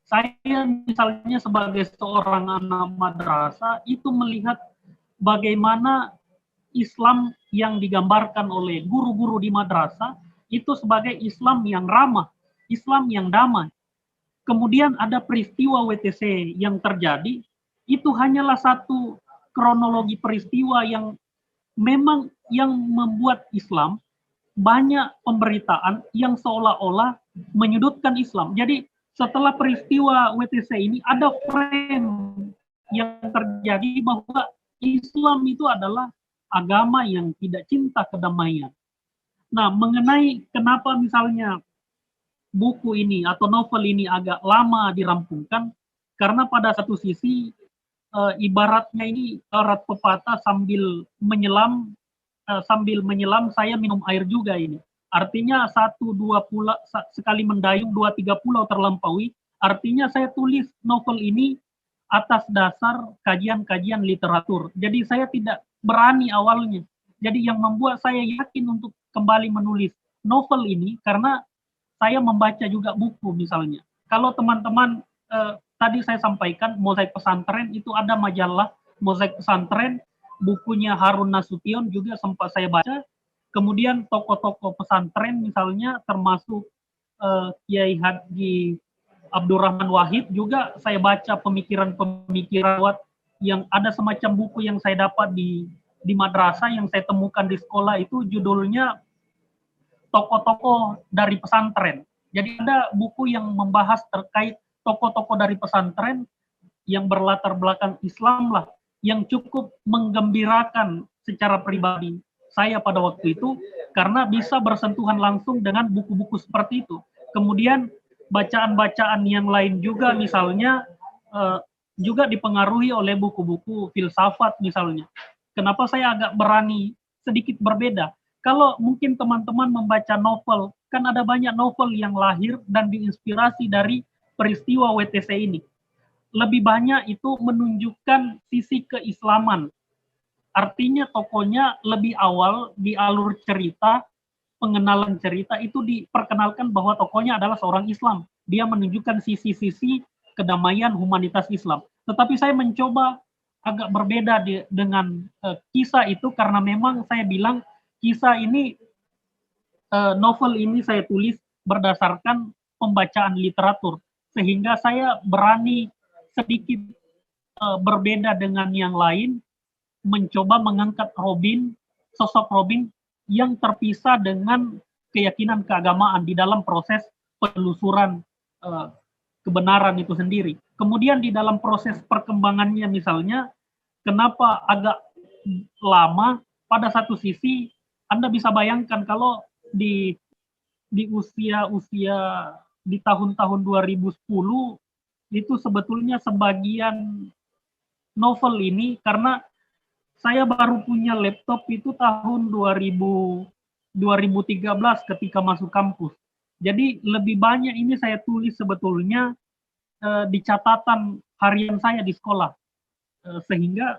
Saya misalnya sebagai seorang anak madrasah itu melihat bagaimana Islam yang digambarkan oleh guru-guru di madrasah itu sebagai Islam yang ramah, Islam yang damai. Kemudian ada peristiwa WTC yang terjadi, itu hanyalah satu kronologi peristiwa yang memang yang membuat Islam banyak pemberitaan yang seolah-olah menyudutkan Islam. Jadi setelah peristiwa WTC ini ada frame yang terjadi bahwa Islam itu adalah agama yang tidak cinta kedamaian. Nah, mengenai kenapa misalnya buku ini atau novel ini agak lama dirampungkan, karena pada satu sisi ibaratnya ini ibarat pepatah sambil menyelam saya minum air juga ini. Artinya 1-2 pulau sekali mendayung 2-3 pulau terlampaui. Artinya saya tulis novel ini atas dasar kajian-kajian literatur. Jadi saya tidak berani awalnya. Jadi yang membuat saya yakin untuk kembali menulis novel ini karena saya membaca juga buku misalnya. Kalau teman-teman tadi saya sampaikan Mozaik Pesantren itu ada majalah Mozaik Pesantren, bukunya Harun Nasution juga sempat saya baca. Kemudian tokoh-tokoh pesantren misalnya termasuk Kiai Haji Abdurrahman Wahid juga saya baca pemikiran-pemikiran yang ada semacam buku yang saya dapat di madrasah yang saya temukan di sekolah itu judulnya tokoh-tokoh dari pesantren. Jadi ada buku yang membahas terkait tokoh-tokoh dari pesantren yang berlatar belakang Islam lah, yang cukup menggembirakan secara pribadi saya pada waktu itu karena bisa bersentuhan langsung dengan buku-buku seperti itu. Kemudian bacaan-bacaan yang lain juga misalnya juga dipengaruhi oleh buku-buku filsafat misalnya. Kenapa saya agak berani sedikit berbeda? Kalau mungkin teman-teman membaca novel, kan ada banyak novel yang lahir dan diinspirasi dari peristiwa WTC ini. Lebih banyak itu menunjukkan sisi keislaman. Artinya tokohnya lebih awal di alur cerita, pengenalan cerita itu diperkenalkan bahwa tokohnya adalah seorang Islam. Dia menunjukkan sisi-sisi kedamaian humanitas Islam. Tetapi saya mencoba agak berbeda dengan kisah itu karena memang saya bilang kisah ini, novel ini saya tulis berdasarkan pembacaan literatur. Sehingga saya berani sedikit berbeda dengan yang lain, mencoba mengangkat Robin, sosok Robin yang terpisah dengan keyakinan keagamaan di dalam proses penelusuran kebenaran itu sendiri. Kemudian di dalam proses perkembangannya misalnya, kenapa agak lama, pada satu sisi Anda bisa bayangkan kalau di usia-usia di tahun-tahun 2010 itu sebetulnya sebagian novel ini karena saya baru punya laptop itu tahun 2013 ketika masuk kampus. Jadi lebih banyak ini saya tulis sebetulnya di catatan harian saya di sekolah. Sehingga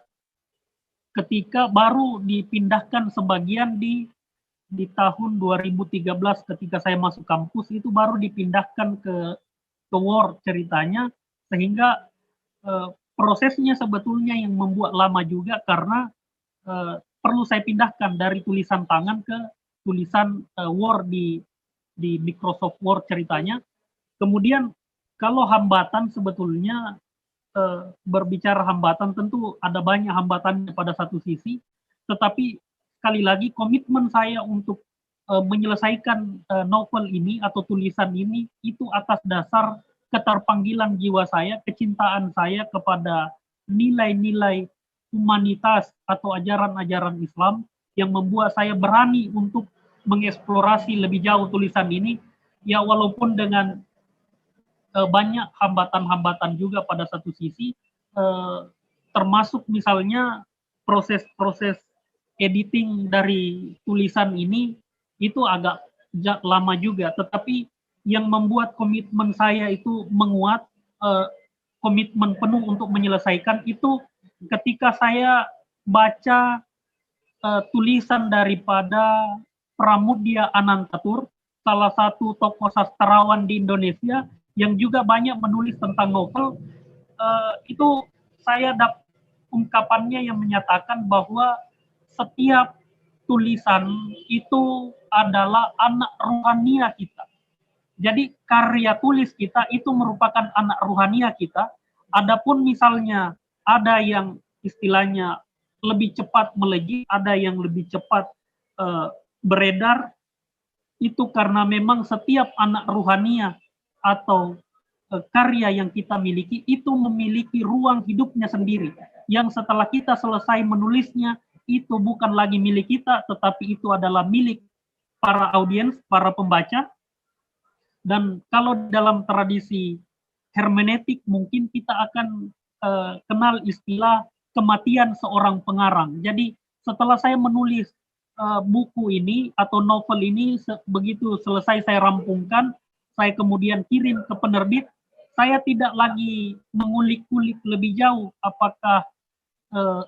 ketika baru dipindahkan sebagian di tahun 2013 ketika saya masuk kampus itu baru dipindahkan ke Word ceritanya, sehingga prosesnya sebetulnya yang membuat lama juga karena perlu saya pindahkan dari tulisan tangan ke tulisan Word di Microsoft Word ceritanya. Kemudian kalau hambatan sebetulnya berbicara hambatan tentu ada banyak hambatan pada satu sisi, tetapi sekali lagi komitmen saya untuk menyelesaikan novel ini atau tulisan ini itu atas dasar keterpanggilan jiwa saya, kecintaan saya kepada nilai-nilai humanitas atau ajaran-ajaran Islam yang membuat saya berani untuk mengeksplorasi lebih jauh tulisan ini, ya walaupun dengan banyak hambatan-hambatan juga pada satu sisi, termasuk misalnya proses-proses editing dari tulisan ini itu agak lama juga, tetapi yang membuat komitmen saya itu menguat, komitmen penuh untuk menyelesaikan itu ketika saya baca tulisan daripada Pramudia Anantatur, salah satu tokoh sastrawan di Indonesia yang juga banyak menulis tentang novel, itu saya ungkapannya yang menyatakan bahwa setiap tulisan itu adalah anak ruhania kita. Jadi karya tulis kita itu merupakan anak ruhania kita. Adapun misalnya ada yang istilahnya lebih cepat melejit, ada yang lebih cepat beredar, itu karena memang setiap anak ruhania atau karya yang kita miliki itu memiliki ruang hidupnya sendiri, yang setelah kita selesai menulisnya itu bukan lagi milik kita, tetapi itu adalah milik para audiens, para pembaca. Dan kalau dalam tradisi hermeneutik mungkin kita akan kenal istilah kematian seorang pengarang. Jadi setelah saya menulis buku ini atau novel ini, begitu selesai saya rampungkan, saya kemudian kirim ke penerbit, saya tidak lagi mengulik-ulik lebih jauh apakah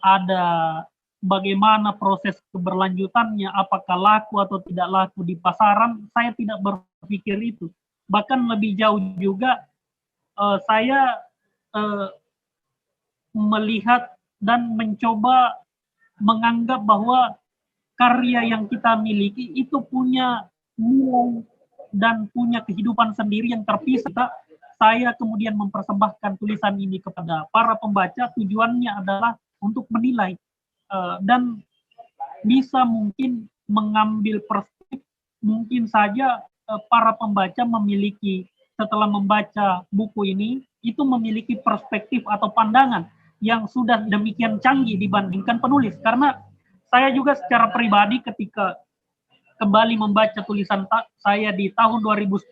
ada bagaimana proses keberlanjutannya, apakah laku atau tidak laku di pasaran, saya tidak berpikir itu. Bahkan lebih jauh juga saya melihat dan mencoba menganggap bahwa karya yang kita miliki itu punya nilai dan punya kehidupan sendiri yang terpisah. Saya kemudian mempersembahkan tulisan ini kepada para pembaca, tujuannya adalah untuk menilai dan bisa mungkin mengambil perspektif. Mungkin saja para pembaca memiliki, setelah membaca buku ini, itu memiliki perspektif atau pandangan yang sudah demikian canggih dibandingkan penulis. Karena saya juga secara pribadi ketika kembali membaca tulisan saya di tahun 2010,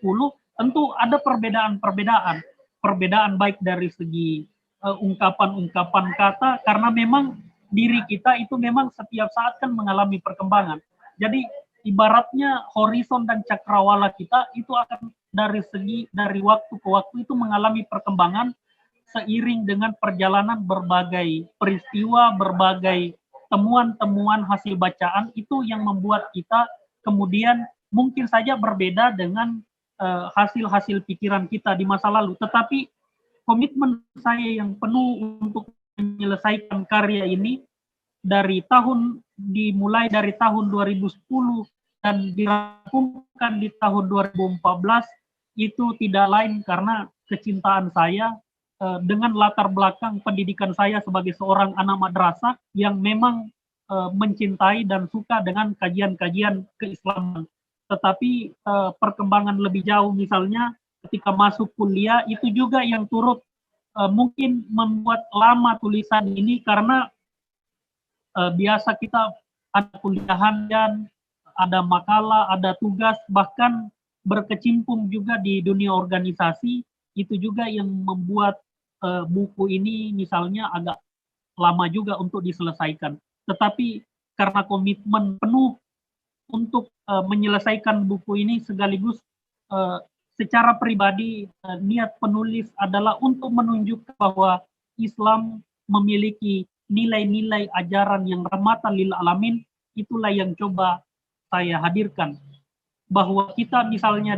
tentu ada perbedaan baik dari segi ungkapan-ungkapan kata, karena memang diri kita itu memang setiap saat kan mengalami perkembangan. Jadi ibaratnya horizon dan cakrawala kita itu akan dari waktu ke waktu itu mengalami perkembangan seiring dengan perjalanan berbagai peristiwa, berbagai temuan-temuan hasil bacaan itu yang membuat kita kemudian mungkin saja berbeda dengan hasil-hasil pikiran kita di masa lalu. Tetapi komitmen saya yang penuh untuk menyelesaikan karya ini dimulai dari tahun 2010 dan dirampungkan di tahun 2014 itu tidak lain karena kecintaan saya dengan latar belakang pendidikan saya sebagai seorang anak madrasah yang memang mencintai dan suka dengan kajian-kajian keislaman. Tetapi perkembangan lebih jauh misalnya ketika masuk kuliah itu juga yang turut mungkin membuat lama tulisan ini karena biasa kita ada kuliahan dan ada makalah, ada tugas, bahkan berkecimpung juga di dunia organisasi, itu juga yang membuat buku ini misalnya agak lama juga untuk diselesaikan. Tetapi karena komitmen penuh untuk menyelesaikan buku ini sekaligus secara pribadi niat penulis adalah untuk menunjukkan bahwa Islam memiliki nilai-nilai ajaran yang rahmatan lil alamin. Itulah yang coba saya hadirkan, bahwa kita misalnya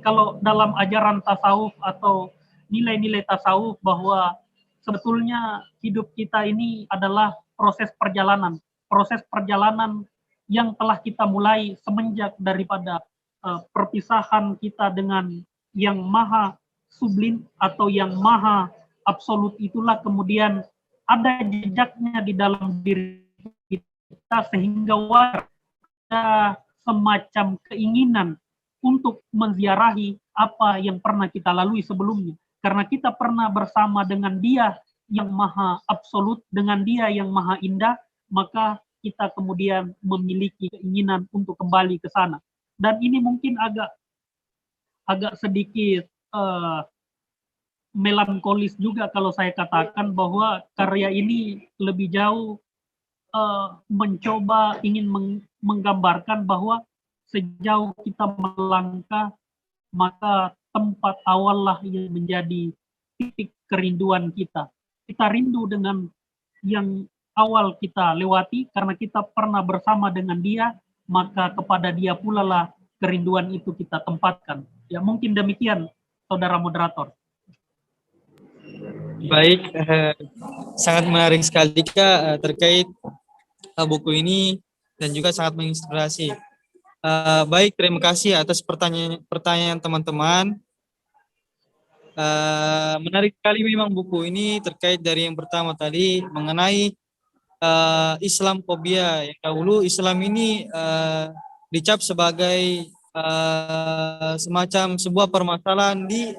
kalau dalam ajaran tasawuf atau nilai-nilai tasawuf, bahwa sebetulnya hidup kita ini adalah proses perjalanan yang telah kita mulai semenjak daripada perpisahan kita dengan yang maha sublim atau yang maha absolut. Itulah kemudian ada jejaknya di dalam diri kita sehingga ada semacam keinginan untuk menziarahi apa yang pernah kita lalui sebelumnya. Karena kita pernah bersama dengan Dia yang maha absolut, dengan Dia yang maha indah, maka kita kemudian memiliki keinginan untuk kembali ke sana. Dan ini mungkin agak sedikit melankolis juga kalau saya katakan bahwa karya ini lebih jauh mencoba ingin menggambarkan bahwa sejauh kita melangkah, maka tempat awal lah yang menjadi titik kerinduan kita. Kita rindu dengan yang awal kita lewati karena kita pernah bersama dengan Dia, maka kepada Dia pula lah kerinduan itu kita tempatkan. Ya mungkin demikian, saudara moderator. Baik, sangat menarik sekali Kak terkait buku ini dan juga sangat menginspirasi. Baik, terima kasih atas pertanyaan teman-teman. Menarik sekali memang buku ini terkait dari yang pertama tadi mengenai Islamfobia. Yang dahulu Islam ini dicap sebagai semacam sebuah permasalahan di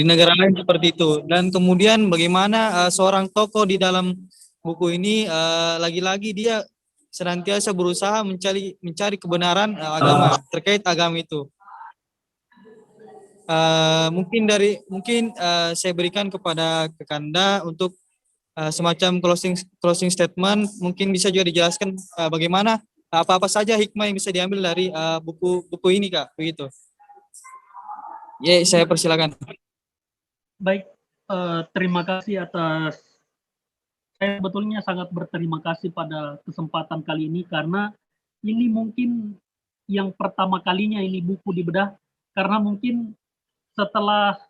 negara lain seperti itu. Dan kemudian bagaimana seorang tokoh di dalam buku ini lagi-lagi dia senantiasa berusaha mencari kebenaran agama terkait agama itu. Mungkin saya berikan kepada Kanda untuk semacam closing statement. Mungkin bisa juga dijelaskan bagaimana apa-apa saja hikmah yang bisa diambil dari buku ini Kak, begitu. Ya, saya persilakan. Baik, terima kasih atas, saya sebetulnya sangat berterima kasih pada kesempatan kali ini karena ini mungkin yang pertama kalinya ini buku dibedah, karena mungkin setelah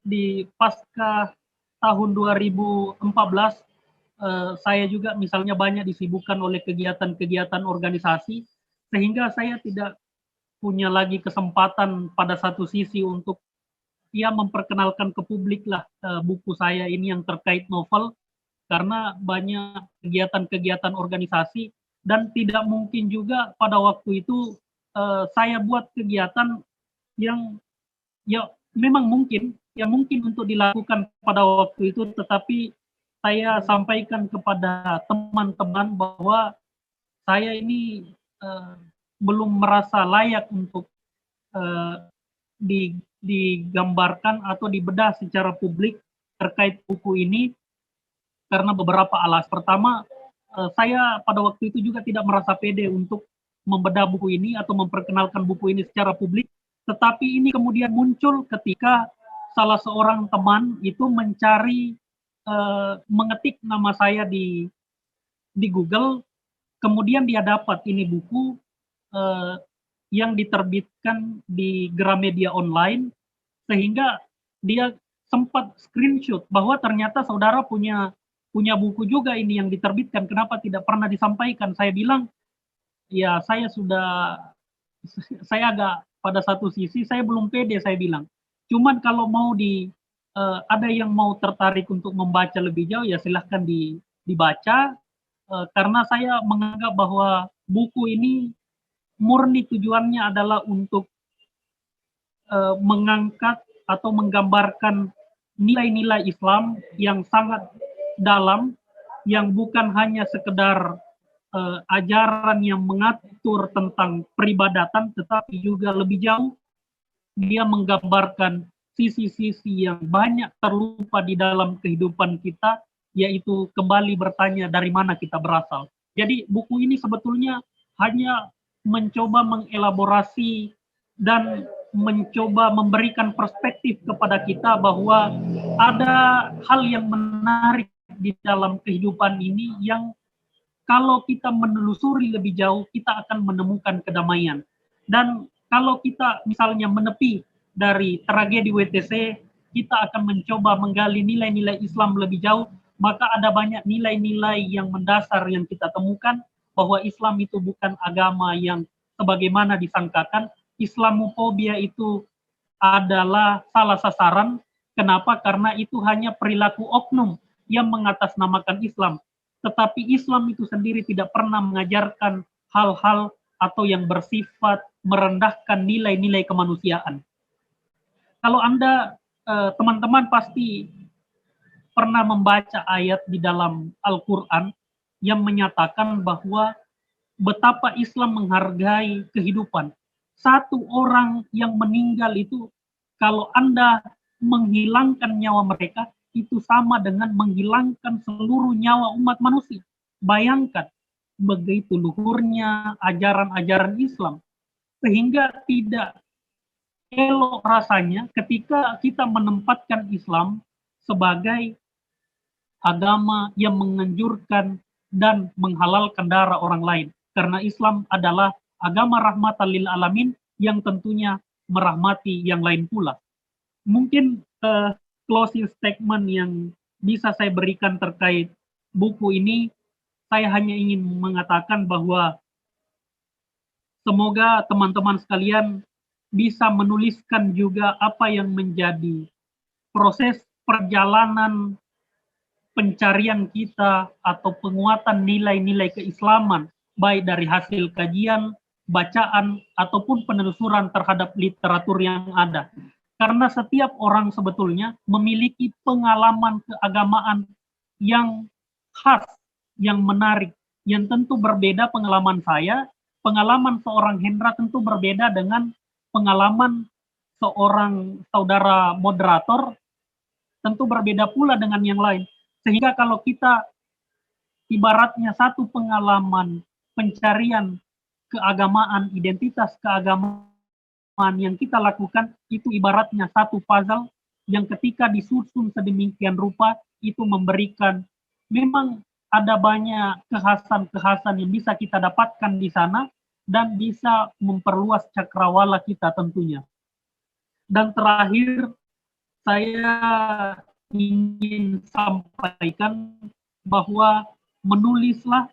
di pasca tahun 2014 saya juga misalnya banyak disibukkan oleh kegiatan-kegiatan organisasi sehingga saya tidak punya lagi kesempatan pada satu sisi untuk ya memperkenalkan ke publik lah buku saya ini yang terkait novel, karena banyak kegiatan-kegiatan organisasi dan tidak mungkin juga pada waktu itu saya buat kegiatan yang ya memang mungkin ya mungkin untuk dilakukan pada waktu itu, tetapi saya sampaikan kepada teman-teman bahwa saya ini belum merasa layak untuk eh, digambarkan atau dibedah secara publik terkait buku ini karena beberapa alasan. Pertama, saya pada waktu itu juga tidak merasa pede untuk membedah buku ini atau memperkenalkan buku ini secara publik, tetapi ini kemudian muncul ketika salah seorang teman itu mencari, mengetik nama saya di Google, kemudian dia dapat ini buku eh, yang diterbitkan di Gramedia Online, sehingga dia sempat screenshot bahwa ternyata saudara punya punya buku juga ini yang diterbitkan, kenapa tidak pernah disampaikan? Saya bilang, ya saya sudah, saya agak pada satu sisi saya belum pede, saya bilang. Cuman kalau mau ada yang mau tertarik untuk membaca lebih jauh ya silahkan dibaca, karena saya menganggap bahwa buku ini murni tujuannya adalah untuk mengangkat atau menggambarkan nilai-nilai Islam yang sangat dalam, yang bukan hanya sekedar ajaran yang mengatur tentang peribadatan, tetapi juga lebih jauh dia menggambarkan sisi-sisi yang banyak terlupa di dalam kehidupan kita, yaitu kembali bertanya dari mana kita berasal. Jadi buku ini sebetulnya hanya mencoba mengelaborasi dan mencoba memberikan perspektif kepada kita bahwa ada hal yang menarik di dalam kehidupan ini yang kalau kita menelusuri lebih jauh, kita akan menemukan kedamaian. Dan kalau kita misalnya menepi dari tragedi WTC, kita akan mencoba menggali nilai-nilai Islam lebih jauh, maka ada banyak nilai-nilai yang mendasar yang kita temukan, bahwa Islam itu bukan agama yang sebagaimana disangkakan. Islamofobia itu adalah salah sasaran. Kenapa? Karena itu hanya perilaku oknum yang mengatasnamakan Islam, tetapi Islam itu sendiri tidak pernah mengajarkan hal-hal atau yang bersifat merendahkan nilai-nilai kemanusiaan. Kalau Anda, teman-teman pasti pernah membaca ayat di dalam Al-Quran yang menyatakan bahwa betapa Islam menghargai kehidupan. Satu orang yang meninggal itu, kalau Anda menghilangkan nyawa mereka, itu sama dengan menghilangkan seluruh nyawa umat manusia. Bayangkan, begitu luhurnya ajaran-ajaran Islam. Sehingga tidak elok rasanya ketika kita menempatkan Islam sebagai agama yang menganjurkan dan menghalalkan darah orang lain. Karena Islam adalah agama rahmatan lil alamin yang tentunya merahmati yang lain pula. Mungkin closing statement yang bisa saya berikan terkait buku ini, saya hanya ingin mengatakan bahwa semoga teman-teman sekalian bisa menuliskan juga apa yang menjadi proses perjalanan pencarian kita atau penguatan nilai-nilai keislaman, baik dari hasil kajian, bacaan, ataupun penelusuran terhadap literatur yang ada. Karena setiap orang sebetulnya memiliki pengalaman keagamaan yang khas, yang menarik, yang tentu berbeda pengalaman saya, pengalaman seorang Hendra tentu berbeda dengan pengalaman seorang saudara moderator, tentu berbeda pula dengan yang lain. Sehingga kalau kita ibaratnya satu pengalaman pencarian keagamaan, identitas keagamaan yang kita lakukan itu ibaratnya satu puzzle yang ketika disusun sedemikian rupa itu memberikan, memang ada banyak kekhasan-kekhasan yang bisa kita dapatkan di sana dan bisa memperluas cakrawala kita tentunya. Dan terakhir saya ingin sampaikan bahwa menulislah,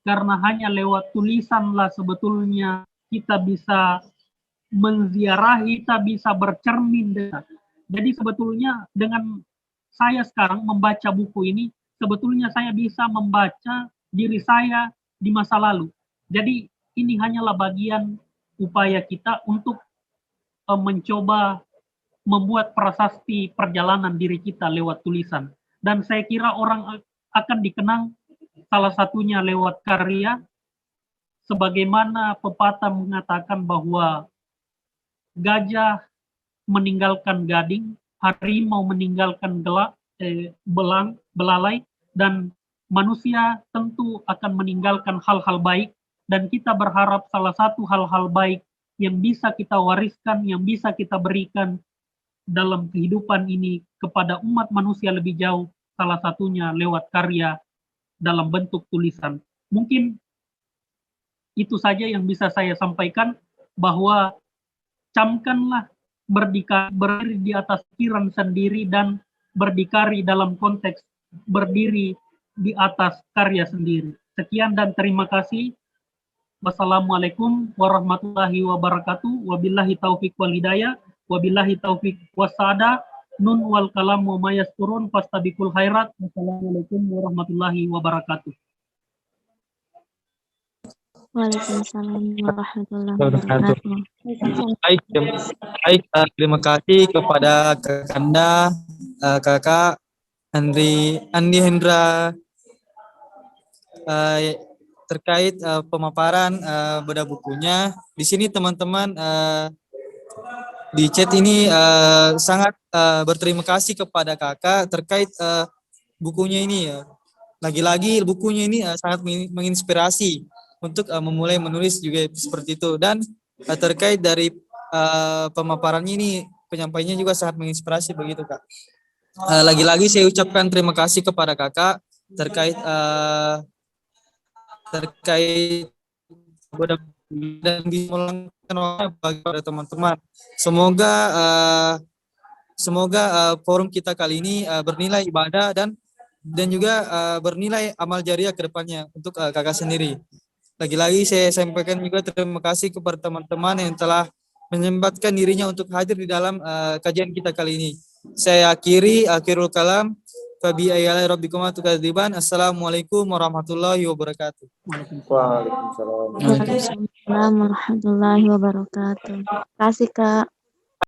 karena hanya lewat tulisanlah sebetulnya kita bisa menziarahi, kita bisa bercermin. Jadi sebetulnya dengan saya sekarang membaca buku ini, sebetulnya saya bisa membaca diri saya di masa lalu. Jadi ini hanyalah bagian upaya kita untuk mencoba membuat prasasti perjalanan diri kita lewat tulisan. Dan saya kira orang akan dikenang salah satunya lewat karya, sebagaimana pepatah mengatakan bahwa gajah meninggalkan gading, harimau meninggalkan belalai, dan manusia tentu akan meninggalkan hal-hal baik, dan kita berharap salah satu hal-hal baik yang bisa kita wariskan, yang bisa kita berikan dalam kehidupan ini kepada umat manusia lebih jauh, salah satunya lewat karya dalam bentuk tulisan. Mungkin itu saja yang bisa saya sampaikan, bahwa camkanlah berdiri di atas pikiran sendiri dan berdikari dalam konteks berdiri di atas karya sendiri. Sekian dan terima kasih. Wassalamualaikum warahmatullahi wabarakatuh. Wabillahi taufiq wal hidayah. Wabillahi taufiq wasada. Nun wal kalam wa mayasturun fastabiqul khairat. Wassalamualaikum warahmatullahi wabarakatuh. Waalaikumsalam warahmatullahi wabarakatuh. Baik, terima kasih kepada Kakanda, Kakak Andi Hendra terkait pemaparan bedah bukunya. Di sini teman-teman di chat ini sangat berterima kasih kepada kakak terkait bukunya ini ya. Lagi-lagi bukunya ini sangat menginspirasi untuk memulai menulis juga seperti itu. Dan terkait dari pemaparannya ini, penyampaiannya juga sangat menginspirasi begitu kak. Lagi-lagi saya ucapkan terima kasih kepada kakak terkait dan bisa melangkah bagi para teman-teman. Semoga forum kita kali ini bernilai ibadah dan juga bernilai amal jariah ke depannya untuk kakak sendiri. Lagi-lagi saya sampaikan juga terima kasih kepada teman-teman yang telah menyempatkan dirinya untuk hadir di dalam kajian kita kali ini. Saya akhirul kalam. Fabi ayalai rabbikum atukadziban. Assalamualaikum warahmatullahi wabarakatuh. Waalaikumsalam. Waalaikumsalam warahmatullahi wabarakatuh. Terima kasih Kak.